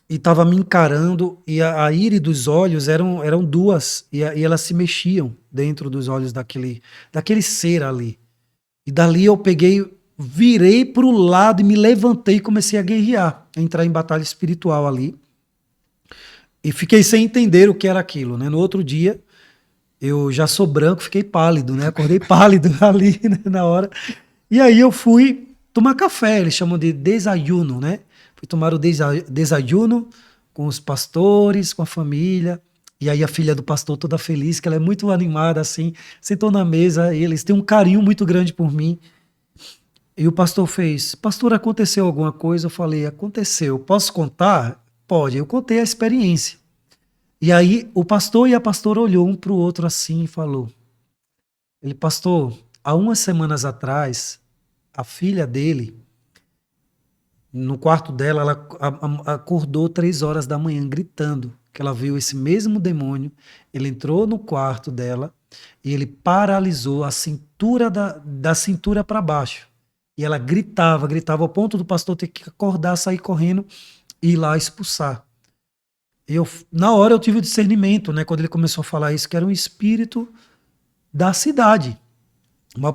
Speaker 2: E estava me encarando, e a íris dos olhos eram duas, e elas se mexiam dentro dos olhos daquele ser ali. E dali eu peguei, virei para o lado e me levantei e comecei a guerrear, a entrar em batalha espiritual ali. E fiquei sem entender o que era aquilo, né? No outro dia, eu já sou branco, fiquei pálido, né? Acordei pálido ali, né, na hora. E aí eu fui tomar café, eles chamam de desayuno, né? Fui tomar o desayuno com os pastores, com a família. E aí a filha do pastor toda feliz, que ela é muito animada assim, sentou na mesa, e eles têm um carinho muito grande por mim. E o pastor fez, pastor, aconteceu alguma coisa? Eu falei, aconteceu. Posso contar? Pode. Eu contei a experiência. E aí o pastor e a pastora olhou um para o outro assim e falou, ele, pastor, há umas semanas atrás, a filha dele, no quarto dela, ela acordou 3 horas da manhã gritando que ela viu esse mesmo demônio. Ele entrou no quarto dela e ele paralisou a cintura da cintura para baixo. E ela gritava ao ponto do pastor ter que acordar, sair correndo e ir lá expulsar. Na hora eu tive o discernimento, né, quando ele começou a falar isso, que era um espírito da cidade,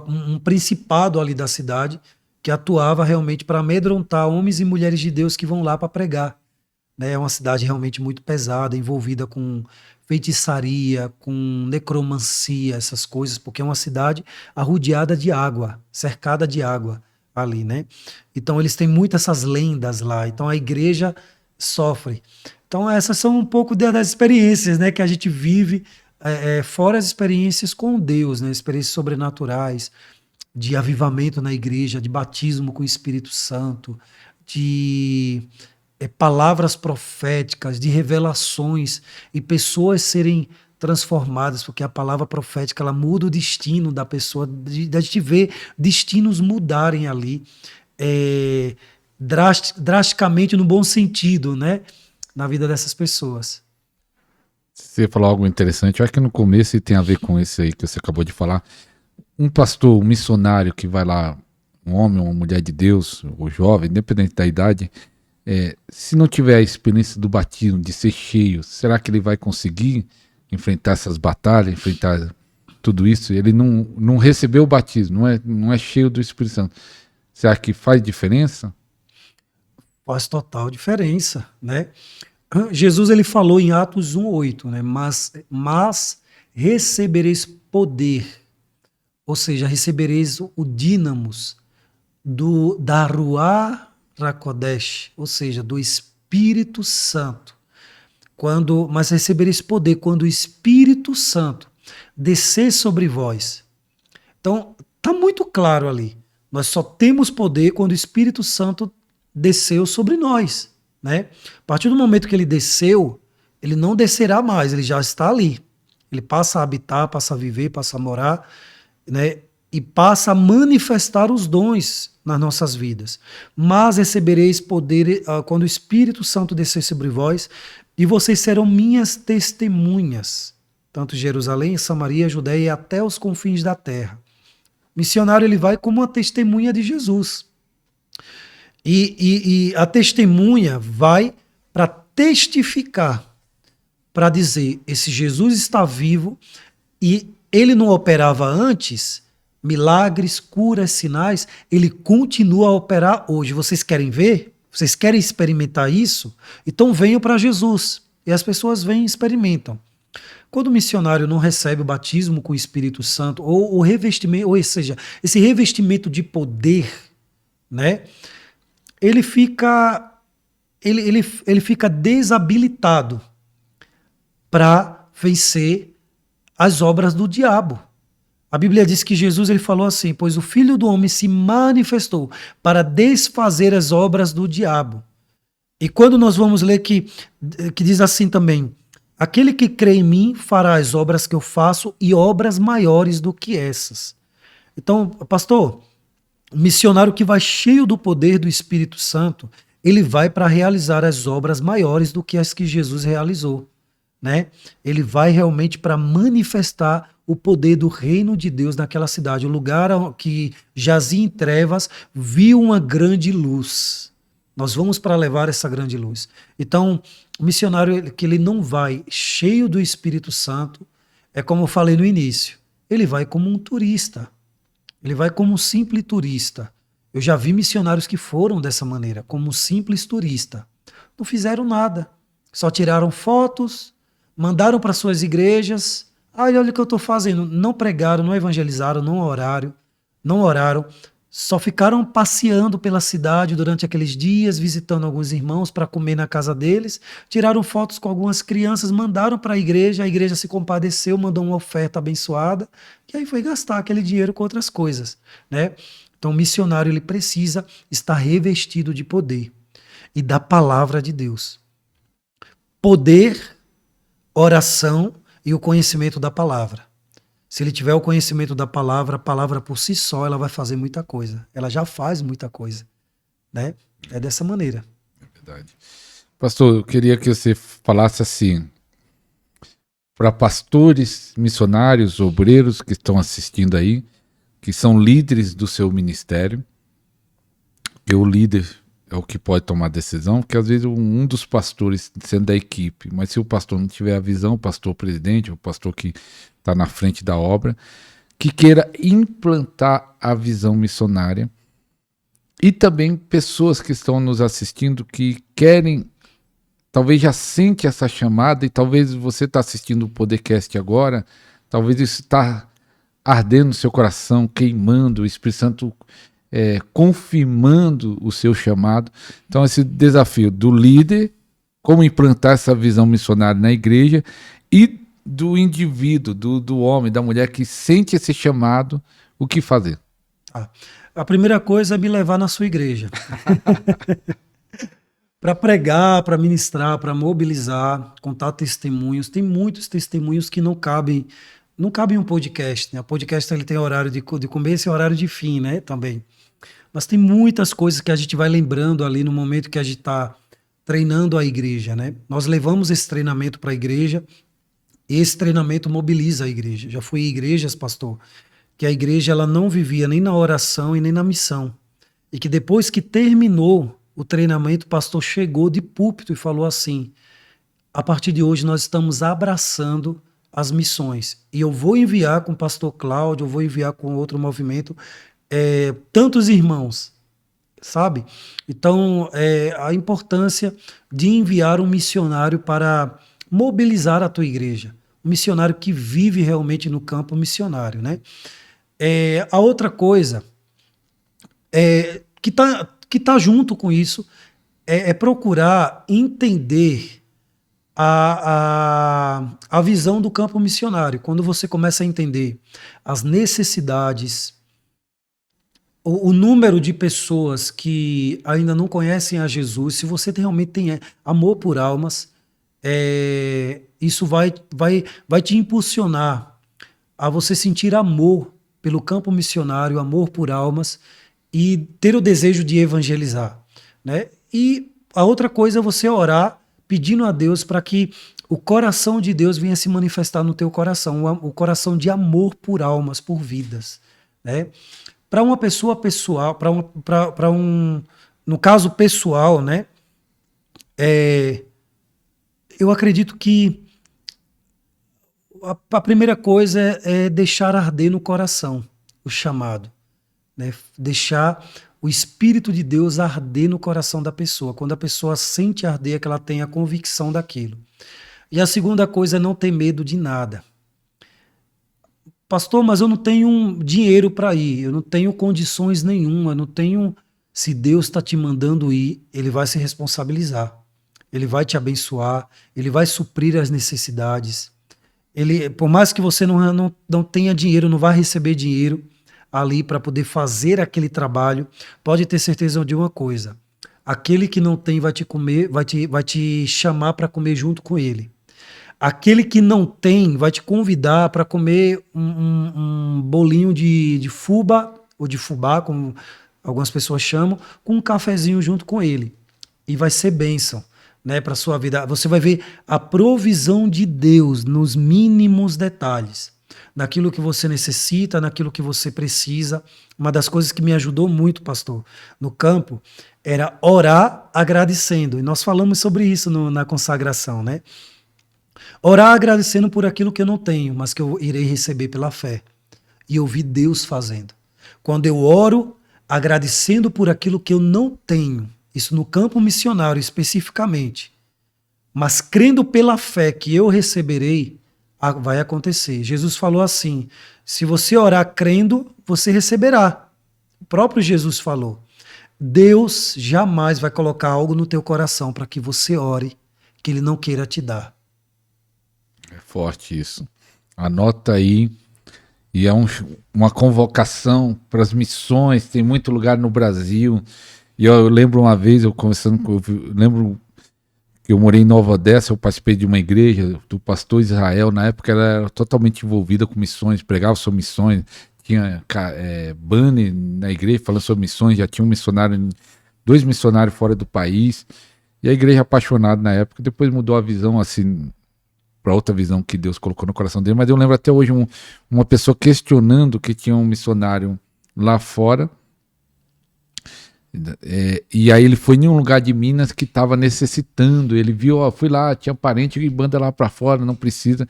Speaker 2: um principado ali da cidade, que atuava realmente para amedrontar homens e mulheres de Deus que vão lá para pregar. Né? É uma cidade realmente muito pesada, envolvida com feitiçaria, com necromancia, essas coisas, porque é uma cidade arrodeada de água, cercada de água ali, né? Então eles têm muitas essas lendas lá, então a igreja sofre. Então essas são um pouco das experiências, né, que a gente vive, fora as experiências com Deus, né, experiências sobrenaturais, de avivamento na igreja, de batismo com o Espírito Santo, de palavras proféticas, de revelações e pessoas serem transformadas, porque a palavra profética ela muda o destino da pessoa, da gente ver destinos mudarem ali, drasticamente no bom sentido, né, na vida dessas pessoas.
Speaker 1: Você falou algo interessante, eu acho que no começo e tem a ver com esse aí que você acabou de falar. Um pastor, um missionário que vai lá, um homem ou uma mulher de Deus, ou jovem, independente da idade, se não tiver a experiência do batismo, de ser cheio, será que ele vai conseguir enfrentar essas batalhas, enfrentar tudo isso? Ele não recebeu o batismo, não é cheio do Espírito Santo. Será que faz diferença?
Speaker 2: Faz total diferença, né? Jesus ele falou em Atos 1:8, né? Mas recebereis poder, ou seja, recebereis o dínamos da Ruach HaKodesh, ou seja, do Espírito Santo. Mas recebereis poder quando o Espírito Santo descer sobre vós. Então, está muito claro ali. Nós só temos poder quando o Espírito Santo desceu sobre nós, né? A partir do momento que ele desceu, ele não descerá mais, ele já está ali. Ele passa a habitar, passa a viver, passa a morar, né? E passa a manifestar os dons nas nossas vidas. Mas recebereis poder quando o Espírito Santo descer sobre vós, e vocês serão minhas testemunhas, tanto em Jerusalém, Samaria, Judeia e até os confins da terra. O missionário ele vai como uma testemunha de Jesus. E a testemunha vai para testificar, para dizer, esse Jesus está vivo e ele não operava antes, milagres, curas, sinais, ele continua a operar hoje. Vocês querem ver? Vocês querem experimentar isso? Então venham para Jesus. E as pessoas vêm e experimentam. Quando o missionário não recebe o batismo com o Espírito Santo, ou o revestimento, ou seja, esse revestimento de poder, né? Ele fica desabilitado para vencer as obras do diabo. A Bíblia diz que Jesus ele falou assim, pois o Filho do Homem se manifestou para desfazer as obras do diabo. E quando nós vamos ler que diz assim também, aquele que crê em mim fará as obras que eu faço e obras maiores do que essas. Então, pastor, o missionário que vai cheio do poder do Espírito Santo, ele vai para realizar as obras maiores do que as que Jesus realizou, né? Ele vai realmente para manifestar o poder do reino de Deus naquela cidade. O lugar que jazia em trevas viu uma grande luz. Nós vamos para levar essa grande luz. Então, o missionário que ele não vai cheio do Espírito Santo, é como eu falei no início, ele vai como um turista. Ele vai como um simples turista. Eu já vi missionários que foram dessa maneira, como um simples turista. Não fizeram nada. Só tiraram fotos, mandaram para suas igrejas. Olha o que eu estou fazendo. Não pregaram, não evangelizaram, não oraram. Só ficaram passeando pela cidade durante aqueles dias, visitando alguns irmãos para comer na casa deles. Tiraram fotos com algumas crianças, mandaram para a igreja se compadeceu, mandou uma oferta abençoada, e aí foi gastar aquele dinheiro com outras coisas, né? Então o missionário ele precisa estar revestido de poder e da palavra de Deus. Poder, oração e o conhecimento da palavra. Se ele tiver o conhecimento da palavra, a palavra por si só, ela vai fazer muita coisa. Ela já faz muita coisa, né? É dessa maneira.
Speaker 1: É verdade. Pastor, eu queria que você falasse assim, para pastores, missionários, obreiros que estão assistindo aí, que são líderes do seu ministério, que o líder é o que pode tomar decisão, porque às vezes um dos pastores, sendo da equipe, mas se o pastor não tiver a visão, o pastor presidente, o pastor que está na frente da obra, que queira implantar a visão missionária, e também pessoas que estão nos assistindo que querem, talvez já sente essa chamada, e talvez você está assistindo o podcast agora, talvez isso está ardendo no seu coração, queimando, o Espírito Santo confirmando o seu chamado. Então esse desafio do líder, como implantar essa visão missionária na igreja, e do indivíduo, do homem, da mulher que sente esse chamado, o que fazer?
Speaker 2: A primeira coisa é me levar na sua igreja. Para pregar, para ministrar, para mobilizar, contar testemunhos. Tem muitos testemunhos que não cabem em um podcast, né? O podcast ele tem horário de começo e horário de fim, né? Também. Mas tem muitas coisas que a gente vai lembrando ali no momento que a gente está treinando a igreja, né? Nós levamos esse treinamento para a igreja Esse treinamento mobiliza a igreja. Já fui em igrejas, pastor, que a igreja ela não vivia nem na oração e nem na missão. E que depois que terminou o treinamento, o pastor chegou de púlpito e falou assim: a partir de hoje nós estamos abraçando as missões. E eu vou enviar com o pastor Cláudio, eu vou enviar com outro movimento, tantos irmãos, sabe? Então, a importância de enviar um missionário para mobilizar a tua igreja. Um missionário que vive realmente no campo missionário, né? A outra coisa que tá junto com isso é procurar entender a visão do campo missionário. Quando você começa a entender as necessidades, o número de pessoas que ainda não conhecem a Jesus, se você realmente tem amor por almas, isso vai te impulsionar a você sentir amor pelo campo missionário, amor por almas e ter o desejo de evangelizar, né? E a outra coisa é você orar pedindo a Deus para que o coração de Deus venha se manifestar no teu coração, o coração de amor por almas, por vidas, né? Para uma pessoa pessoal, no caso pessoal, né? Eu acredito que a primeira coisa é deixar arder no coração o chamado, né? Deixar o Espírito de Deus arder no coração da pessoa. Quando a pessoa sente arder, é que ela tem a convicção daquilo. E a segunda coisa é não ter medo de nada. Pastor, mas eu não tenho dinheiro para ir, eu não tenho condições nenhuma, eu não tenho... Se Deus está te mandando ir, Ele vai se responsabilizar. Ele vai te abençoar, Ele vai suprir as necessidades. Ele, por mais que você não tenha dinheiro, não vai receber dinheiro ali para poder fazer aquele trabalho, pode ter certeza de uma coisa: aquele que não tem vai te comer, vai te chamar para comer junto com ele. Aquele que não tem vai te convidar para comer um bolinho de fuba, ou de fubá, como algumas pessoas chamam, com um cafezinho junto com ele. E vai ser bênção, né, para a sua vida. Você vai ver a provisão de Deus nos mínimos detalhes, naquilo que você necessita, naquilo que você precisa. Uma das coisas que me ajudou muito, pastor, no campo, era orar agradecendo. E nós falamos sobre isso na consagração, né? Orar agradecendo por aquilo que eu não tenho, mas que eu irei receber pela fé. E eu vi Deus fazendo. Quando eu oro agradecendo por aquilo que eu não tenho, isso no campo missionário especificamente, mas crendo pela fé que eu receberei, vai acontecer. Jesus falou assim: se você orar crendo, você receberá. O próprio Jesus falou. Deus jamais vai colocar algo no teu coração para que você ore que Ele não queira te dar.
Speaker 1: É forte isso. Anota aí. E é uma convocação para as missões. Tem muito lugar no Brasil. E eu lembro uma vez, lembro que eu morei em Nova Odessa, eu participei de uma igreja do pastor Israel. Na época ela era totalmente envolvida com missões, pregava sobre missões. Tinha banner na igreja falando sobre missões. Já tinha um missionário, 2 missionários fora do país. E a igreja apaixonada na época. Depois mudou a visão assim, para outra visão que Deus colocou no coração dele, mas eu lembro até hoje uma pessoa questionando que tinha um missionário lá fora, e aí ele foi em um lugar de Minas que estava necessitando, ele viu, fui lá, tinha parente e manda lá para fora, não precisa,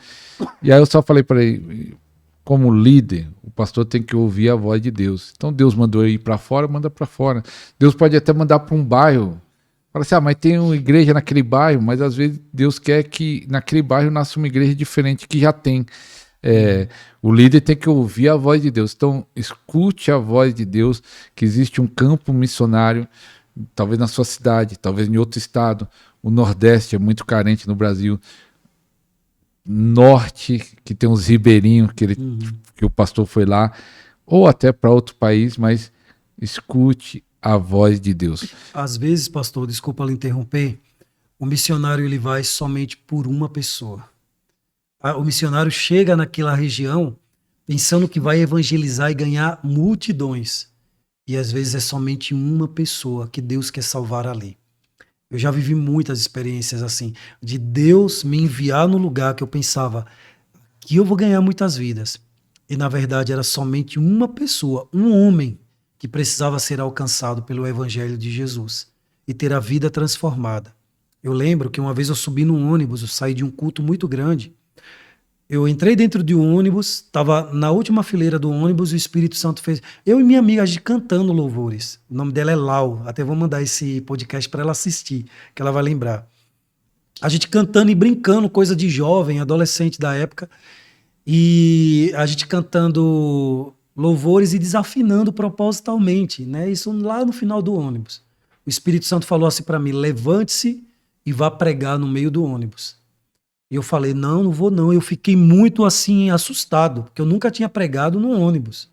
Speaker 1: e aí eu só falei para ele, como líder, o pastor tem que ouvir a voz de Deus, então Deus mandou ele ir para fora, manda para fora, Deus pode até mandar para um bairro. Fala assim, mas tem uma igreja naquele bairro, mas às vezes Deus quer que naquele bairro nasça uma igreja diferente que já tem. O líder tem que ouvir a voz de Deus. Então, escute a voz de Deus, que existe um campo missionário, talvez na sua cidade, talvez em outro estado. O Nordeste é muito carente no Brasil. Norte, que tem uns ribeirinhos que o pastor foi lá, ou até para outro país, mas escute a voz de Deus.
Speaker 2: Às vezes, pastor, desculpa lhe interromper, o missionário ele vai somente por uma pessoa. O missionário chega naquela região pensando que vai evangelizar e ganhar multidões. E às vezes é somente uma pessoa que Deus quer salvar ali. Eu já vivi muitas experiências assim, de Deus me enviar no lugar que eu pensava que eu vou ganhar muitas vidas. E na verdade era somente uma pessoa, um homem, que precisava ser alcançado pelo Evangelho de Jesus e ter a vida transformada. Eu lembro que uma vez eu subi num ônibus, eu saí de um culto muito grande. Eu entrei dentro de um ônibus, estava na última fileira do ônibus, o Espírito Santo fez. Eu e minha amiga, a gente cantando louvores. O nome dela é Lau. Até vou mandar esse podcast para ela assistir, que ela vai lembrar. A gente cantando e brincando, coisa de jovem, adolescente da época. E a gente cantando louvores e desafinando propositalmente, né? Isso lá no final do ônibus. O Espírito Santo falou assim para mim: levante-se e vá pregar no meio do ônibus. E eu falei: não, não vou não. Eu fiquei muito assim assustado, porque eu nunca tinha pregado no ônibus.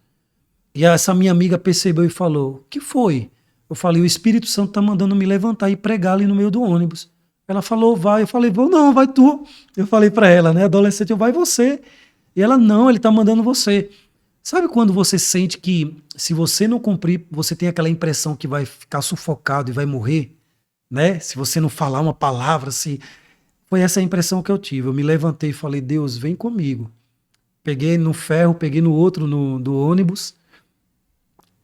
Speaker 2: E essa minha amiga percebeu e falou: o que foi? Eu falei: o Espírito Santo está mandando me levantar e pregar ali no meio do ônibus. Ela falou: vai. Eu falei: vou não, vai tu. Eu falei para ela, né, adolescente, eu vai você. E ela: não, ele está mandando você. Sabe quando você sente que se você não cumprir, você tem aquela impressão que vai ficar sufocado e vai morrer, né? Se você não falar uma palavra, se foi essa a impressão que eu tive. Eu me levantei e falei: Deus, vem comigo. Peguei no ferro, peguei no outro do ônibus.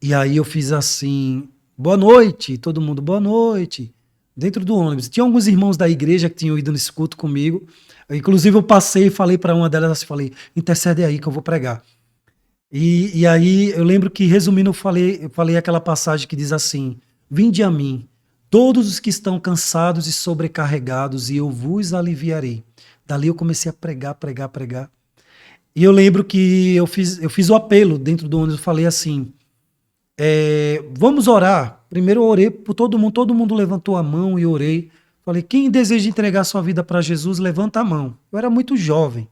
Speaker 2: E aí eu fiz assim: boa noite. Todo mundo: boa noite. Dentro do ônibus. Tinha alguns irmãos da igreja que tinham ido nesse culto comigo. Inclusive eu passei e falei para uma delas assim, falei: intercede aí que eu vou pregar. E aí eu lembro que, resumindo, eu falei aquela passagem que diz assim: vinde a mim, todos os que estão cansados e sobrecarregados, e eu vos aliviarei. Dali eu comecei a pregar, pregar, pregar. E eu lembro que eu fiz o apelo dentro do ônibus, eu falei assim: vamos orar. Primeiro eu orei por todo mundo levantou a mão e orei. Falei: quem deseja entregar sua vida para Jesus, levanta a mão. Eu era muito jovem.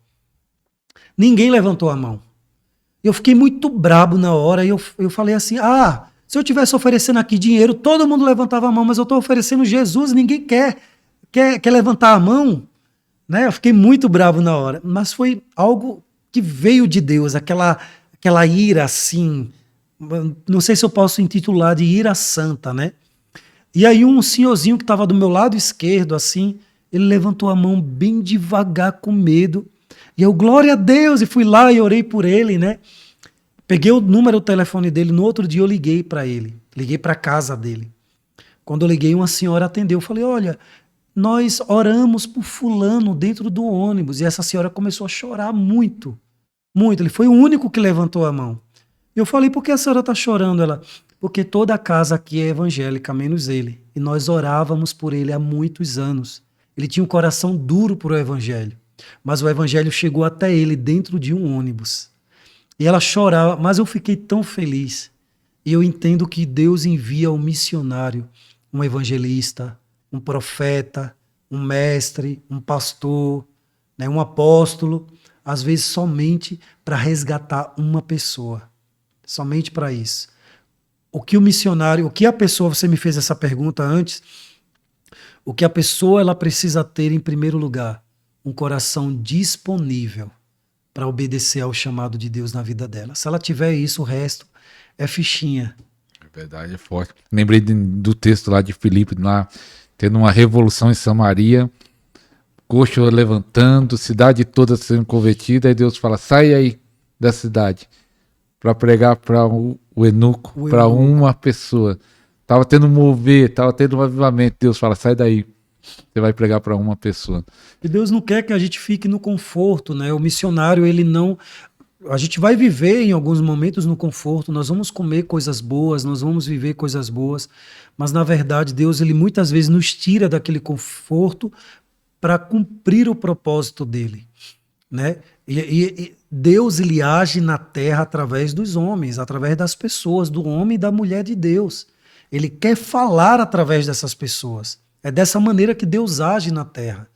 Speaker 2: Ninguém levantou a mão. Eu fiquei muito brabo na hora e eu falei assim: se eu tivesse oferecendo aqui dinheiro, todo mundo levantava a mão, mas eu estou oferecendo Jesus, ninguém quer levantar a mão, né? Eu fiquei muito bravo na hora, mas foi algo que veio de Deus, aquela ira assim, não sei se eu posso intitular de ira santa, né? E aí um senhorzinho que estava do meu lado esquerdo, assim, ele levantou a mão bem devagar, com medo, e eu: glória a Deus, e fui lá e orei por ele, né? Peguei o número do telefone dele, no outro dia eu liguei para ele, liguei para a casa dele. Quando eu liguei, uma senhora atendeu, eu falei: olha, nós oramos por fulano dentro do ônibus, e essa senhora começou a chorar muito, muito. Ele foi o único que levantou a mão. Eu falei: por que a senhora está chorando? Ela: porque toda a casa aqui é evangélica, menos ele, e nós orávamos por ele há muitos anos. Ele tinha um coração duro para o evangelho, mas o evangelho chegou até ele dentro de um ônibus. E ela chorava, mas eu fiquei tão feliz. E eu entendo que Deus envia um missionário, um evangelista, um profeta, um mestre, um pastor, né, um apóstolo, às vezes somente para resgatar uma pessoa. Somente para isso. O que o missionário, o que a pessoa, você me fez essa pergunta antes, o que a pessoa ela precisa ter em primeiro lugar? Um coração disponível para obedecer ao chamado de Deus na vida dela. Se ela tiver isso, o resto é fichinha.
Speaker 1: É verdade, é forte. Lembrei do texto lá de Filipe, lá, tendo uma revolução em Samaria, coxo levantando, cidade toda sendo convertida, e Deus fala: sai aí da cidade para pregar para o eunuco, para uma pessoa. Tava tendo mover, tava tendo um avivamento. Deus fala: sai daí. Você vai pregar para uma pessoa.
Speaker 2: E Deus não quer que a gente fique no conforto, né? O missionário, ele não... A gente vai viver em alguns momentos no conforto, nós vamos comer coisas boas, nós vamos viver coisas boas, mas na verdade Deus, ele muitas vezes nos tira daquele conforto para cumprir o propósito dele, né? E Deus, ele age na terra através dos homens, através das pessoas, do homem e da mulher de Deus. Ele quer falar através dessas pessoas. É dessa maneira que Deus age na terra.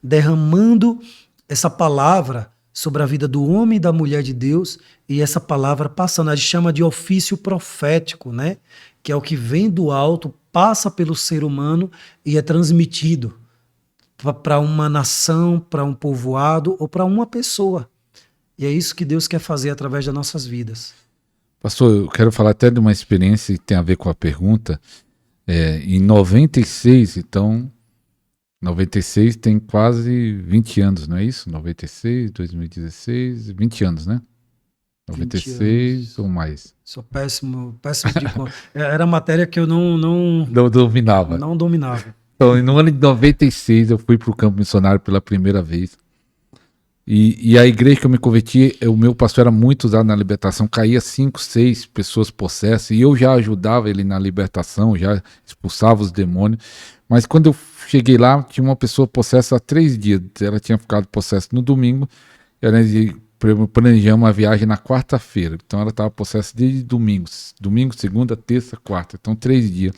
Speaker 2: Derramando essa palavra sobre a vida do homem e da mulher de Deus, e essa palavra passando, a gente chama de ofício profético, né? Que é o que vem do alto, passa pelo ser humano e é transmitido para uma nação, para um povoado ou para uma pessoa. E é isso que Deus quer fazer através das nossas vidas.
Speaker 1: Pastor, eu quero falar até de uma experiência que tem a ver com a pergunta. Em 96, então, 96 tem quase 20 anos, não é isso? 96, 2016, 20 anos, né? 96 ou mais.
Speaker 2: Sou péssimo de conta. Era matéria que eu não
Speaker 1: Dominava.
Speaker 2: não dominava.
Speaker 1: Então, no ano de 96, eu fui para o campo missionário pela primeira vez. E a igreja que eu me converti, o meu pastor era muito usado na libertação, caía 5, 6 pessoas possessas, e eu já ajudava ele na libertação, já expulsava os demônios. Mas quando eu cheguei lá, tinha uma pessoa possessa há 3 dias, ela tinha ficado possessa no domingo, e planejamos uma viagem na quarta-feira, então ela estava possessa desde domingo, segunda, terça, quarta, então 3 dias.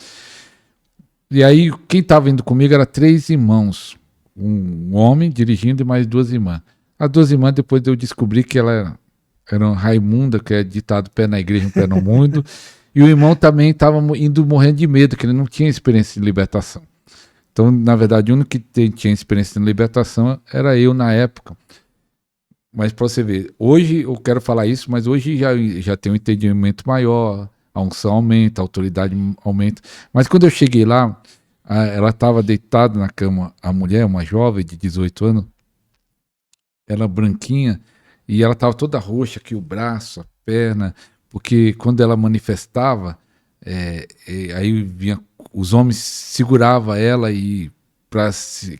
Speaker 1: E aí, quem estava indo comigo era 3 irmãos, um homem dirigindo e mais 2 irmãs. As 2 irmãs, depois eu descobri que ela era uma Raimunda, que é ditado pé na igreja, um pé no mundo. E o irmão também estava indo morrendo de medo, que ele não tinha experiência de libertação. Então, na verdade, o único que tinha experiência de libertação era eu na época. Mas para você ver, hoje eu quero falar isso, mas hoje já tem um entendimento maior, a unção aumenta, a autoridade aumenta. Mas quando eu cheguei lá, ela estava deitada na cama, a mulher, uma jovem de 18 anos, ela branquinha, e ela estava toda roxa aqui, o braço, a perna, porque quando ela manifestava, aí vinha, os homens seguravam ela e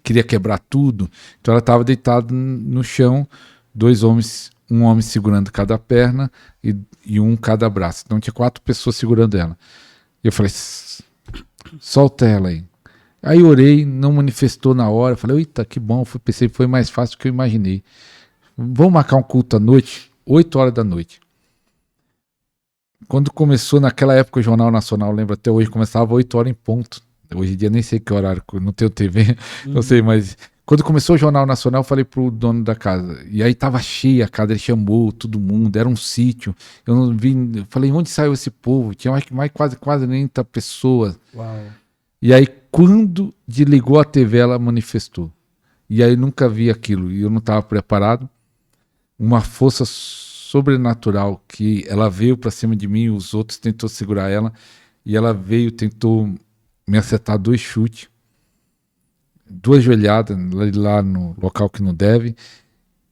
Speaker 1: queria quebrar tudo, então ela estava deitada no chão, 2 homens, um homem segurando cada perna e um cada braço, então tinha 4 pessoas segurando ela. E eu falei, solta ela aí. Aí orei, não manifestou na hora. Falei, eita, que bom. Pensei que foi mais fácil do que eu imaginei. Vamos marcar um culto à noite, 8 horas da noite. Quando começou, naquela época, o Jornal Nacional, lembro até hoje, começava 8 horas em ponto. Hoje em dia nem sei que horário, não tenho TV, não sei, mas quando começou o Jornal Nacional, eu falei pro dono da casa. E aí tava cheia a casa, ele chamou todo mundo, era um sítio. Eu não vi, eu falei, onde saiu esse povo? Tinha mais quase 30 pessoas.
Speaker 2: Uau.
Speaker 1: E aí, quando desligou a TV, ela manifestou. E aí, nunca vi aquilo. E eu não estava preparado. Uma força sobrenatural que ela veio para cima de mim, os outros tentou segurar ela. E ela veio, tentou me acertar 2 chutes. 2 joelhadas lá no local que não deve.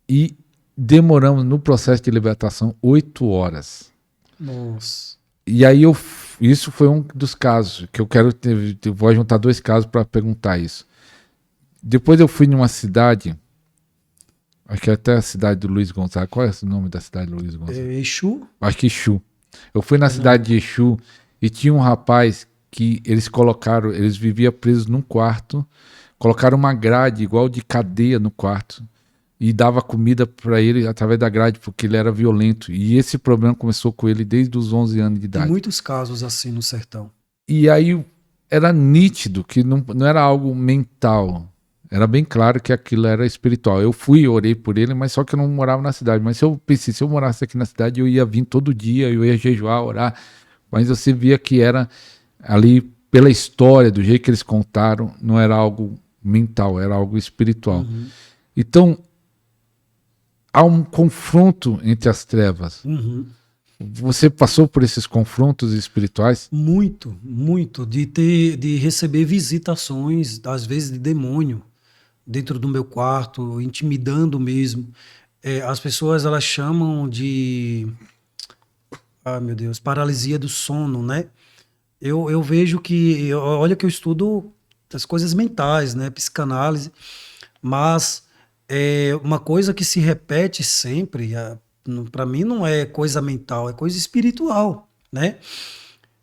Speaker 1: E demoramos no processo de libertação 8 horas.
Speaker 2: Nossa.
Speaker 1: E aí isso foi um dos casos que eu vou juntar 2 casos para perguntar isso. Depois eu fui numa cidade, acho que é até a cidade do Luiz Gonzaga. Qual é o nome da cidade do Luiz Gonzaga?
Speaker 2: Exu?
Speaker 1: Acho que Exu. Eu fui na cidade de Exu e tinha um rapaz que eles viviam presos num quarto, colocaram uma grade igual de cadeia no quarto e dava comida para ele através da grade, porque ele era violento. E esse problema começou com ele desde os 11 anos de idade.
Speaker 2: Tem muitos casos assim no sertão.
Speaker 1: E aí era nítido que não era algo mental. Era bem claro que aquilo era espiritual. Eu fui, orei por ele, mas só que eu não morava na cidade. Mas se eu morasse aqui na cidade, eu ia vir todo dia, eu ia jejuar, orar. Mas você via que era ali, pela história, do jeito que eles contaram, não era algo mental, era algo espiritual.
Speaker 2: Uhum.
Speaker 1: Então, há um confronto entre as trevas.
Speaker 2: Uhum.
Speaker 1: Você passou por esses confrontos espirituais?
Speaker 2: Muito, muito. De receber visitações, às vezes de demônio, dentro do meu quarto, intimidando mesmo. As pessoas, elas chamam de... Ah, meu Deus, paralisia do sono, né? Eu vejo que... Olha que eu estudo as coisas mentais, né? Psicanálise. Mas uma coisa que se repete sempre... Para mim não é coisa mental, é coisa espiritual, né?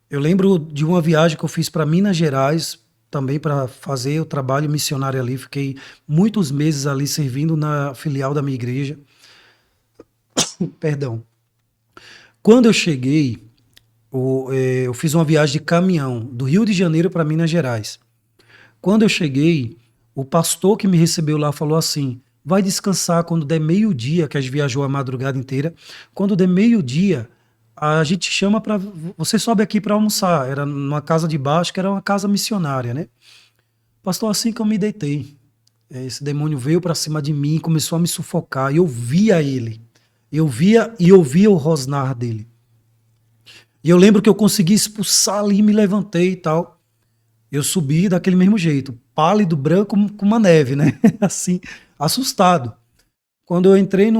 Speaker 2: Eu lembro de uma viagem que eu fiz para Minas Gerais, também para fazer o trabalho missionário ali. Fiquei muitos meses ali servindo na filial da minha igreja. Perdão. Quando eu cheguei, eu fiz uma viagem de caminhão do Rio de Janeiro para Minas Gerais. Quando eu cheguei, o pastor que me recebeu lá falou assim: vai descansar quando der meio-dia, que a gente viajou a madrugada inteira. Quando der meio-dia, a gente chama para... Você sobe aqui para almoçar. Era numa casa de baixo, que era uma casa missionária, né? Pastor, assim que eu me deitei, esse demônio veio para cima de mim, começou a me sufocar. E eu via ele. Eu via o rosnar dele. E eu lembro que eu consegui expulsar ali, me levantei e tal. Eu subi daquele mesmo jeito, pálido, branco, com uma neve, né? Assim, assustado. Quando eu entrei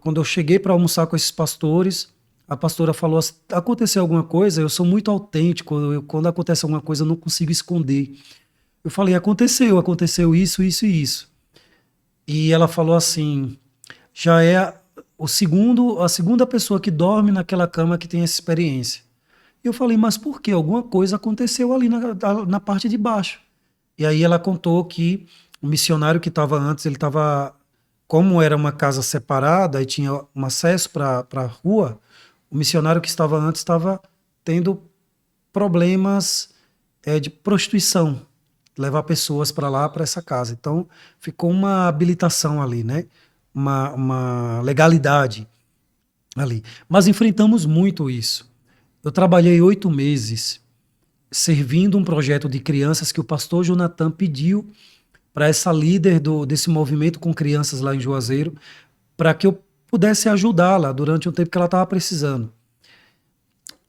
Speaker 2: quando eu cheguei para almoçar com esses pastores, a pastora falou assim: aconteceu alguma coisa? Eu sou muito autêntico, quando acontece alguma coisa eu não consigo esconder. Eu falei: aconteceu isso, isso e isso. E ela falou assim: já é a segunda pessoa que dorme naquela cama que tem essa experiência. E eu falei: mas por quê? Alguma coisa aconteceu ali na parte de baixo. E aí ela contou que o missionário que estava antes, ele estava, como era uma casa separada e tinha um acesso para a rua, o missionário que estava antes estava tendo problemas de prostituição, levar pessoas para lá, para essa casa. Então ficou uma habilitação ali, né? Uma legalidade ali. Mas enfrentamos muito isso. Eu trabalhei 8 meses servindo um projeto de crianças que o pastor Jonathan pediu para essa líder desse movimento com crianças lá em Juazeiro, para que eu pudesse ajudá-la durante um tempo que ela estava precisando.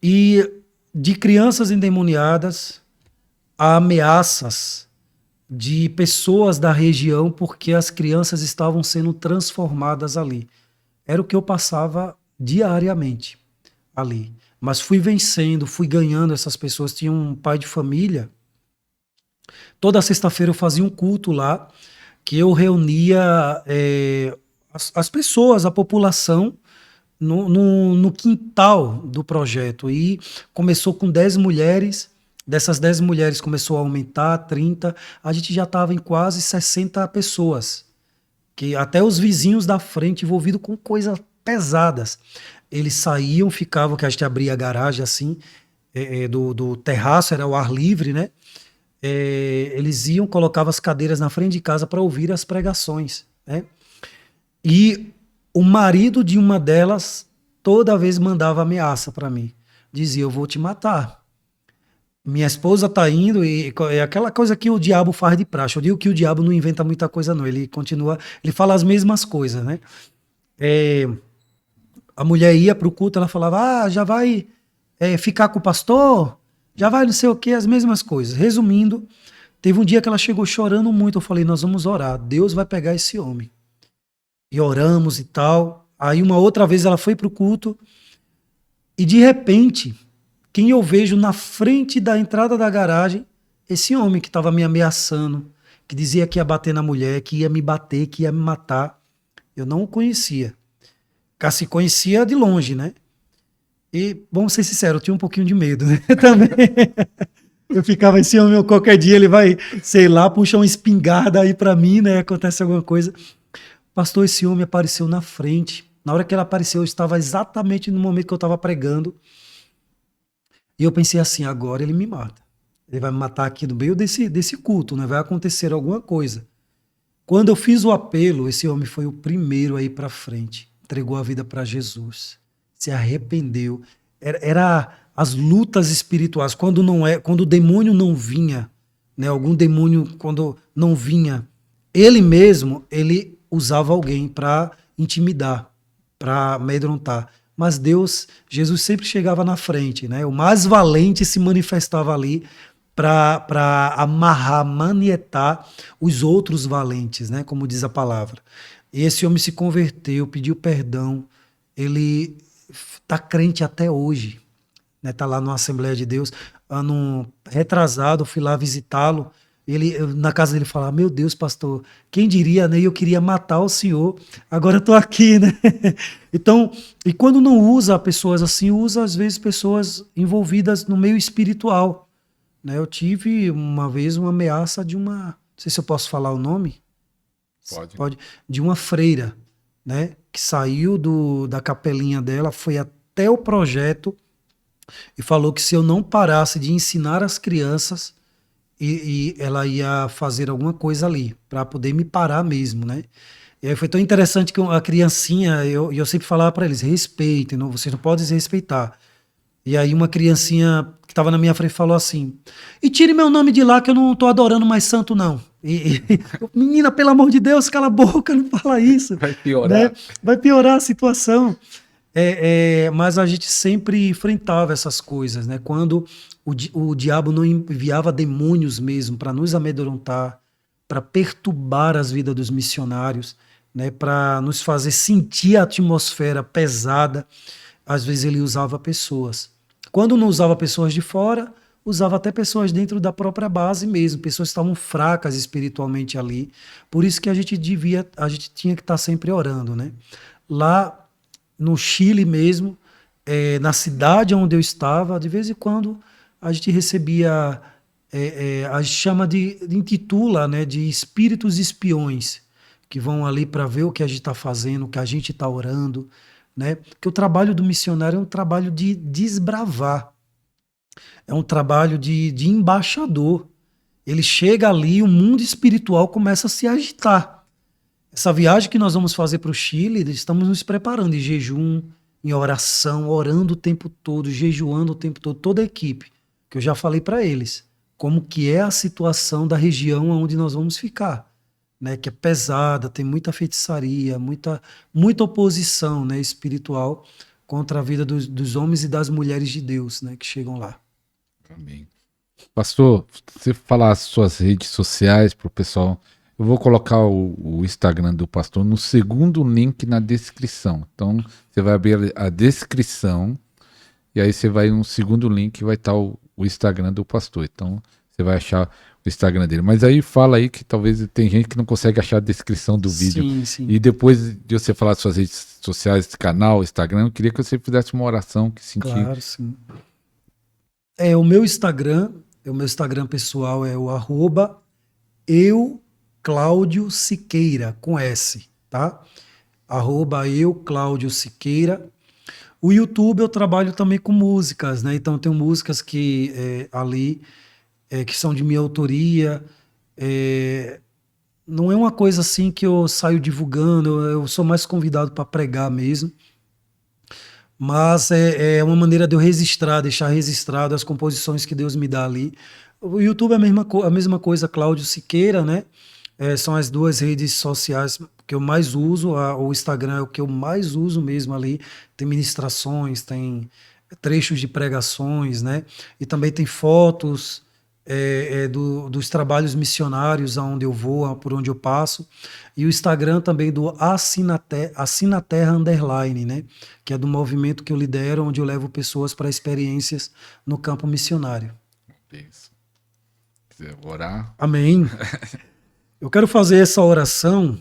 Speaker 2: E de crianças endemoniadas a ameaças de pessoas da região, porque as crianças estavam sendo transformadas ali. Era o que eu passava diariamente ali. Mas fui vencendo, fui ganhando essas pessoas. Tinha um pai de família. Toda sexta-feira eu fazia um culto lá, que eu reunia as pessoas, a população, no quintal do projeto. E começou com 10 mulheres. Dessas 10 mulheres começou a aumentar, 30. A gente já estava em quase 60 pessoas. Que até os vizinhos da frente envolvidos com coisas pesadas. Eles saíam, ficavam, que a gente abria a garagem assim, do terraço, era o ar livre, né? Eles iam, colocavam as cadeiras na frente de casa para ouvir as pregações, né? E o marido de uma delas toda vez mandava ameaça para mim. Dizia: eu vou te matar. Minha esposa tá indo, e é aquela coisa que o diabo faz de praxe. Eu digo que o diabo não inventa muita coisa não, ele continua, ele fala as mesmas coisas, né? A mulher ia pro culto, ela falava: já vai ficar com o pastor? Já vai não sei o que, as mesmas coisas. Resumindo, teve um dia que ela chegou chorando muito, eu falei: nós vamos orar, Deus vai pegar esse homem. E oramos e tal. Aí uma outra vez ela foi pro culto, e de repente, quem eu vejo na frente da entrada da garagem, esse homem que estava me ameaçando, que dizia que ia bater na mulher, que ia me bater, que ia me matar. Eu não o conhecia. Se conhecia de longe, né? E, vamos ser sinceros, eu tinha um pouquinho de medo, né? Também. Eu ficava: esse homem, qualquer dia ele vai, sei lá, puxar uma espingarda aí para mim, né? Acontece alguma coisa. Pastor, esse homem apareceu na frente. Na hora que ele apareceu, eu estava exatamente no momento que eu estava pregando. E eu pensei assim: agora ele me mata. Ele vai me matar aqui no meio desse culto, né? Vai acontecer alguma coisa. Quando eu fiz o apelo, esse homem foi o primeiro a ir para frente. Entregou a vida para Jesus. Se arrependeu. Era as lutas espirituais. Quando o demônio não vinha, né? Algum demônio, quando não vinha, ele mesmo, ele usava alguém para intimidar, para amedrontar. Mas Jesus sempre chegava na frente, né? O mais valente se manifestava ali para amarrar, manietar os outros valentes, né? Como diz a palavra. E esse homem se converteu, pediu perdão. Ele está crente até hoje, né? Está lá na Assembleia de Deus. Ano retrasado, eu fui lá visitá-lo. Na casa dele, falava: meu Deus, pastor, quem diria, né? Eu queria matar o senhor, agora eu estou aqui, né? Então, e quando não usa pessoas assim, usa às vezes pessoas envolvidas no meio espiritual, né? Eu tive uma vez uma ameaça não sei se eu posso falar o nome. Pode. De uma freira, né? Que saiu da capelinha dela, foi até o projeto e falou que se eu não parasse de ensinar as crianças, e ela ia fazer alguma coisa ali, para poder me parar mesmo, né? E aí foi tão interessante que a criancinha, eu sempre falava para eles: respeitem, não, vocês não podem desrespeitar. E aí uma criancinha que estava na minha frente falou assim: e tire meu nome de lá que eu não estou adorando mais santo não. Menina, pelo amor de Deus, cala a boca, não fala isso.
Speaker 1: Vai piorar.
Speaker 2: Né? Vai piorar a situação. Mas a gente sempre enfrentava essas coisas, né? Quando o diabo não enviava demônios mesmo para nos amedrontar, para perturbar as vidas dos missionários, né? Para nos fazer sentir a atmosfera pesada, às vezes ele usava pessoas. Quando não usava pessoas de fora, usava até pessoas dentro da própria base mesmo, pessoas que estavam fracas espiritualmente ali. Por isso que a gente tinha que estar sempre orando, né? Lá no Chile mesmo, na cidade onde eu estava, de vez em quando a gente recebia, a gente intitula, né, de espíritos espiões, que vão ali para ver o que a gente está fazendo, o que a gente está orando, né? Porque o trabalho do missionário é um trabalho de desbravar, é um trabalho de embaixador. Ele chega ali, o mundo espiritual começa a se agitar. Essa viagem que nós vamos fazer para o Chile, estamos nos preparando em jejum, em oração, orando o tempo todo, jejuando o tempo todo, toda a equipe, que eu já falei para eles, como que é a situação da região onde nós vamos ficar, né? Que é pesada, tem muita feitiçaria, muita oposição, né, espiritual contra a vida dos homens e das mulheres de Deus, né, que chegam lá.
Speaker 1: Amém. Pastor, você falar as suas redes sociais para o pessoal. Eu vou colocar o Instagram do pastor no segundo link na descrição. Então, você vai abrir a descrição e aí você vai no segundo link, vai estar o Instagram do pastor. Então, você vai achar o Instagram dele. Mas aí fala aí que talvez tem gente que não consegue achar a descrição do vídeo.
Speaker 2: Sim, sim.
Speaker 1: E depois de você falar das suas redes sociais, canal, Instagram, eu queria que você fizesse uma oração que sentir.
Speaker 2: Claro, sim. O meu Instagram pessoal é o @eu_Cláudio Siqueira, com S, tá? @eu_Cláudio Siqueira. O YouTube eu trabalho também com músicas, né? Então tem músicas que ali que são de minha autoria. Não é uma coisa assim que eu saio divulgando, eu sou mais convidado para pregar mesmo. Mas é uma maneira de eu deixar registrado as composições que Deus me dá ali. O YouTube é a mesma coisa, Cláudio Siqueira, né? São as duas redes sociais que eu mais uso. O Instagram é o que eu mais uso mesmo ali. Tem ministrações, tem trechos de pregações, né? E também tem fotos dos trabalhos missionários aonde eu vou, por onde eu passo. E o Instagram também do Assina Terra Underline, né? Que é do movimento que eu lidero, onde eu levo pessoas para experiências no campo missionário.
Speaker 1: Isso. Quiser orar?
Speaker 2: Amém. Eu quero fazer essa oração,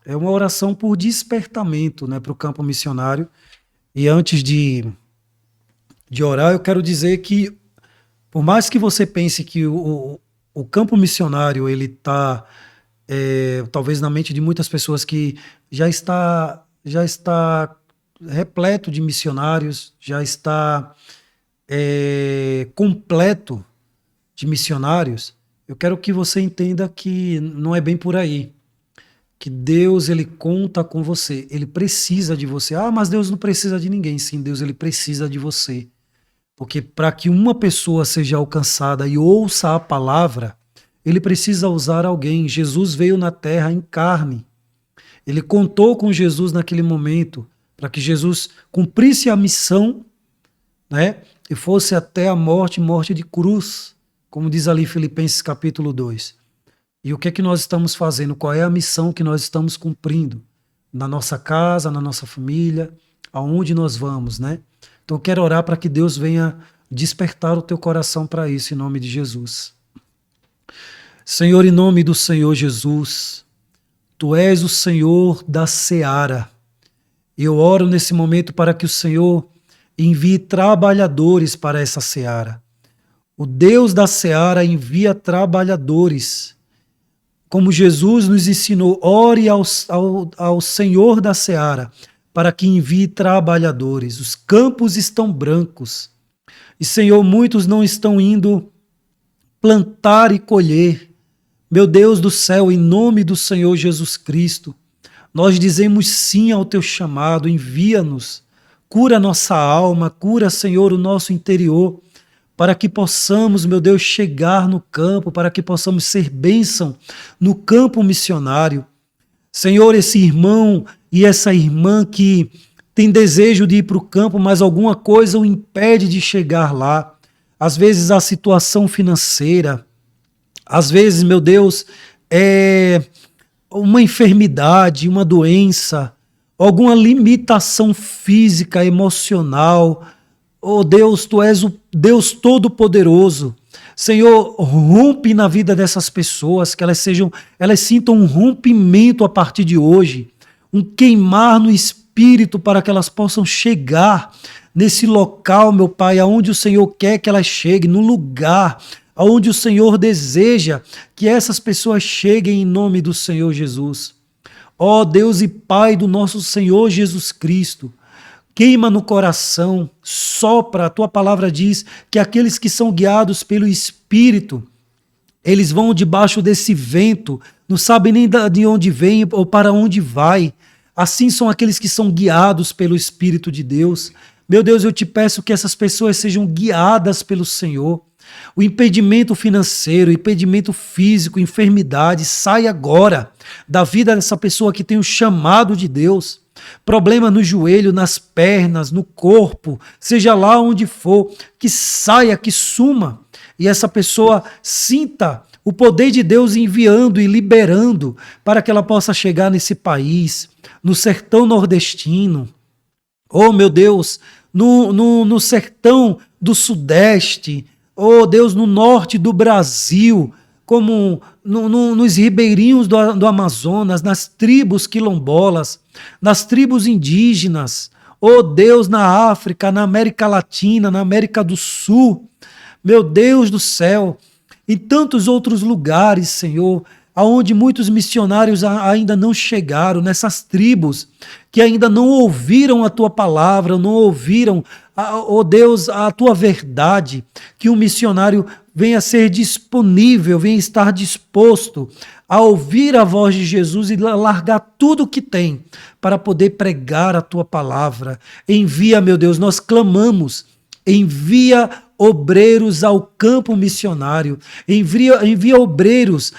Speaker 2: é uma oração por despertamento, né, para o campo missionário. E antes de orar, eu quero dizer que, por mais que você pense que o campo missionário ele está, talvez na mente de muitas pessoas que já está repleto de missionários, já está completo de missionários, eu quero que você entenda que não é bem por aí. Que Deus, ele conta com você. Ele precisa de você. Ah, mas Deus não precisa de ninguém. Sim, Deus, ele precisa de você. Porque para que uma pessoa seja alcançada e ouça a palavra, ele precisa usar alguém. Jesus veio na terra em carne. Ele contou com Jesus naquele momento para que Jesus cumprisse a missão, né? E fosse até a morte de cruz. Como diz ali Filipenses capítulo 2. E o que é que nós estamos fazendo? Qual é a missão que nós estamos cumprindo? Na nossa casa, na nossa família, aonde nós vamos, né? Então eu quero orar para que Deus venha despertar o teu coração para isso, em nome de Jesus. Senhor, em nome do Senhor Jesus, Tu és o Senhor da seara. Eu oro nesse momento para que o Senhor envie trabalhadores para essa seara. O Deus da seara envia trabalhadores. Como Jesus nos ensinou, ore ao Senhor da seara para que envie trabalhadores. Os campos estão brancos. E, Senhor, muitos não estão indo plantar e colher. Meu Deus do céu, em nome do Senhor Jesus Cristo, nós dizemos sim ao teu chamado, envia-nos. Cura nossa alma, cura, Senhor, o nosso interior, para que possamos, meu Deus, chegar no campo, para que possamos ser bênção no campo missionário. Senhor, esse irmão e essa irmã que tem desejo de ir para o campo, mas alguma coisa o impede de chegar lá. Às vezes a situação financeira, às vezes, meu Deus, é uma enfermidade, uma doença, alguma limitação física, emocional. Oh Deus, tu és o Deus Todo-Poderoso. Senhor, rompe na vida dessas pessoas, que elas sintam um rompimento a partir de hoje, um queimar no espírito para que elas possam chegar nesse local, meu Pai, aonde o Senhor quer que elas cheguem, no lugar aonde o Senhor deseja que essas pessoas cheguem em nome do Senhor Jesus. Ó Deus e Pai do nosso Senhor Jesus Cristo, queima no coração, sopra, a tua palavra diz que aqueles que são guiados pelo Espírito, eles vão debaixo desse vento, não sabem nem de onde vem ou para onde vai. Assim são aqueles que são guiados pelo Espírito de Deus. Meu Deus, eu te peço que essas pessoas sejam guiadas pelo Senhor. O impedimento financeiro, o impedimento físico, enfermidade, sai agora da vida dessa pessoa que tem o chamado de Deus. Problema no joelho, nas pernas, no corpo, seja lá onde for, que saia, que suma. E essa pessoa sinta o poder de Deus enviando e liberando para que ela possa chegar nesse país, no sertão nordestino. Oh, meu Deus, no sertão do Sudeste, oh Deus, no norte do Brasil, como nos ribeirinhos do Amazonas, nas tribos quilombolas, nas tribos indígenas, oh Deus, na África, na América Latina, na América do Sul, meu Deus do céu, em tantos outros lugares, Senhor, aonde muitos missionários ainda não chegaram, nessas tribos que ainda não ouviram a tua palavra, não ouviram, ó Deus, a tua verdade, que um missionário venha ser disponível, venha estar disposto a ouvir a voz de Jesus e largar tudo o que tem para poder pregar a tua palavra. Envia, meu Deus, nós clamamos, envia obreiros ao campo missionário, envia obreiros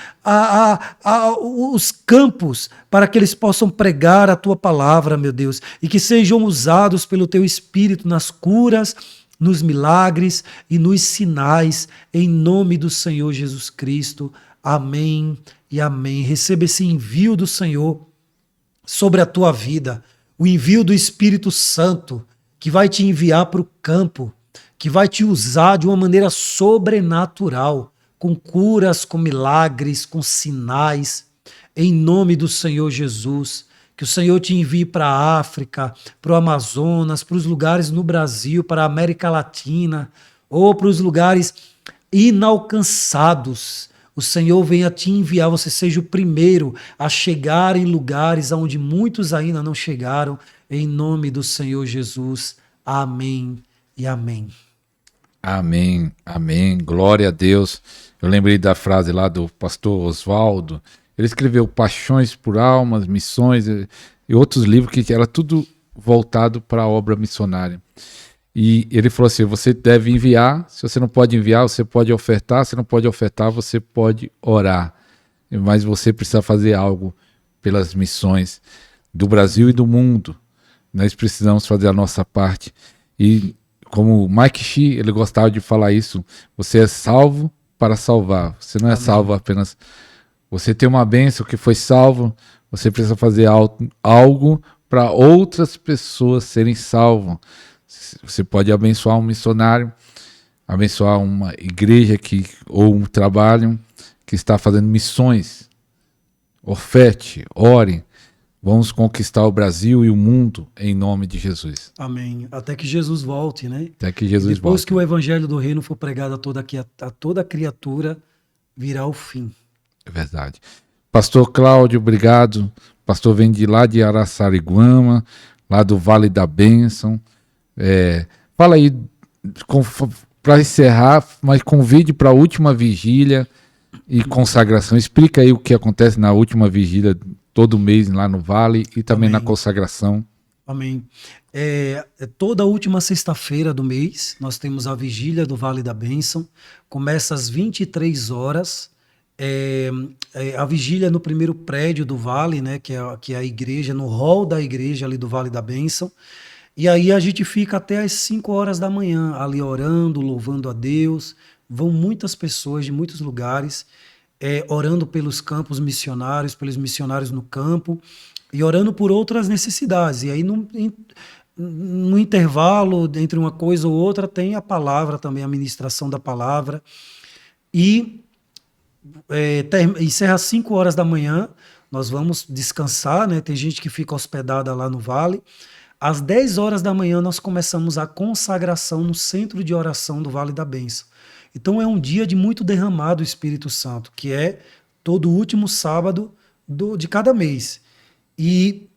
Speaker 2: aos campos para que eles possam pregar a tua palavra, meu Deus, e que sejam usados pelo teu Espírito nas curas, nos milagres e nos sinais, em nome do Senhor Jesus Cristo. Amém e amém. Receba esse envio do Senhor sobre a tua vida, o envio do Espírito Santo, que vai te enviar para o campo, que vai te usar de uma maneira sobrenatural, com curas, com milagres, com sinais, em nome do Senhor Jesus. Que o Senhor te envie para a África, para o Amazonas, para os lugares no Brasil, para a América Latina, ou para os lugares inalcançados. O Senhor venha te enviar, você seja o primeiro a chegar em lugares onde muitos ainda não chegaram, em nome do Senhor Jesus. Amém e amém.
Speaker 1: Amém, amém, glória a Deus. Eu lembrei da frase lá do pastor Oswaldo. Ele escreveu Paixões por Almas, Missões e outros livros que era tudo voltado para a obra missionária. E ele falou assim, você deve enviar, se você não pode enviar, você pode ofertar, se não pode ofertar, você pode orar. Mas você precisa fazer algo pelas missões do Brasil e do mundo. Nós precisamos fazer a nossa parte. E como o Mike Shee, ele gostava de falar isso, você é salvo para salvar. Você não é salvo apenas... Você tem uma bênção que foi salvo, você precisa fazer algo para outras pessoas serem salvas. Você pode abençoar um missionário, abençoar uma igreja ou um trabalho que está fazendo missões. Oferte, ore, vamos conquistar o Brasil e o mundo em nome de Jesus.
Speaker 2: Amém. Até que Jesus volte, né?
Speaker 1: Até que Jesus volte.
Speaker 2: Depois que o evangelho do reino for pregado a toda criatura, virá o fim.
Speaker 1: É verdade. Pastor Cláudio, obrigado. Pastor vem de lá de Araçariguama, lá do Vale da Bênção. Fala aí, para encerrar, mas convide para a última vigília e consagração. Explica aí o que acontece na última vigília, todo mês lá no Vale e também na consagração.
Speaker 2: Amém. Toda última sexta-feira do mês, nós temos a vigília do Vale da Bênção. Começa às 23 horas. A vigília no primeiro prédio do Vale, né, que é a igreja, no hall da igreja ali do Vale da Bênção. E aí a gente fica até às 5 horas da manhã ali orando, louvando a Deus. Vão muitas pessoas de muitos lugares, orando pelos campos missionários, pelos missionários no campo e orando por outras necessidades. E aí no intervalo entre uma coisa ou outra tem a palavra também, a ministração da palavra. E encerra às 5 horas da manhã, nós vamos descansar, né? Tem gente que fica hospedada lá no Vale. Às 10 horas da manhã, nós começamos a consagração no centro de oração do Vale da Bênção. Então, é um dia de muito derramado do Espírito Santo, que é todo último sábado de cada mês. E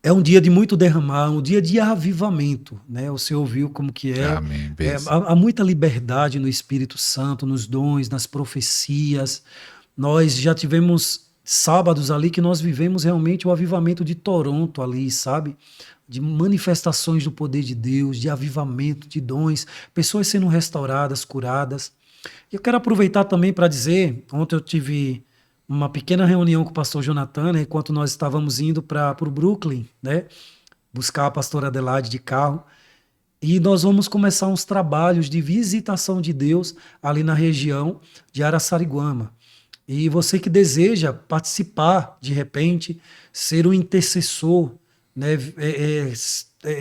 Speaker 2: é um dia de muito derramar, um dia de avivamento, né? Você ouviu como que é.
Speaker 1: Amém.
Speaker 2: Há muita liberdade no Espírito Santo, nos dons, nas profecias. Nós já tivemos sábados ali que nós vivemos realmente o avivamento de Toronto ali, sabe? De manifestações do poder de Deus, de avivamento, de dons, pessoas sendo restauradas, curadas. Eu quero aproveitar também para dizer, ontem eu tive uma pequena reunião com o pastor Jonathan, né, enquanto nós estávamos indo para o Brooklyn, né, buscar a pastora Adelaide de carro, e nós vamos começar uns trabalhos de visitação de Deus ali na região de Araçariguama. E você que deseja participar, de repente, ser um intercessor, né,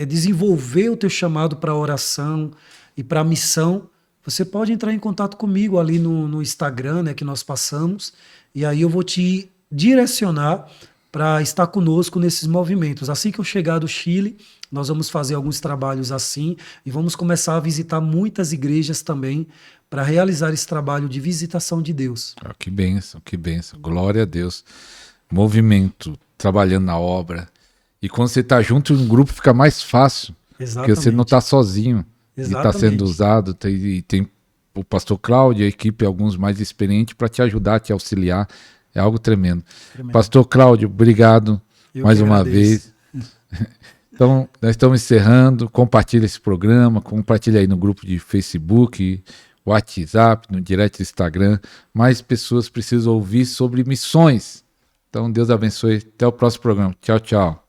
Speaker 2: desenvolver o teu chamado para oração e para missão, você pode entrar em contato comigo ali no Instagram, né, que nós passamos, e aí eu vou te direcionar para estar conosco nesses movimentos. Assim que eu chegar do Chile, nós vamos fazer alguns trabalhos assim e vamos começar a visitar muitas igrejas também para realizar esse trabalho de visitação de Deus.
Speaker 1: Ah, que bênção, que bênção. Glória a Deus. Movimento, trabalhando na obra. E quando você está junto, um grupo fica mais fácil.
Speaker 2: Exatamente.
Speaker 1: Porque você não está sozinho.
Speaker 2: Exatamente.
Speaker 1: E está sendo usado. Tem o pastor Cláudio, a equipe, alguns mais experientes, para te ajudar, te auxiliar. É algo tremendo. Pastor Cláudio, obrigado mais uma vez. Então, nós estamos encerrando. Compartilha esse programa, compartilha aí no grupo de Facebook, WhatsApp, no direct do Instagram. Mais pessoas precisam ouvir sobre missões. Então, Deus abençoe. Até o próximo programa. Tchau, tchau.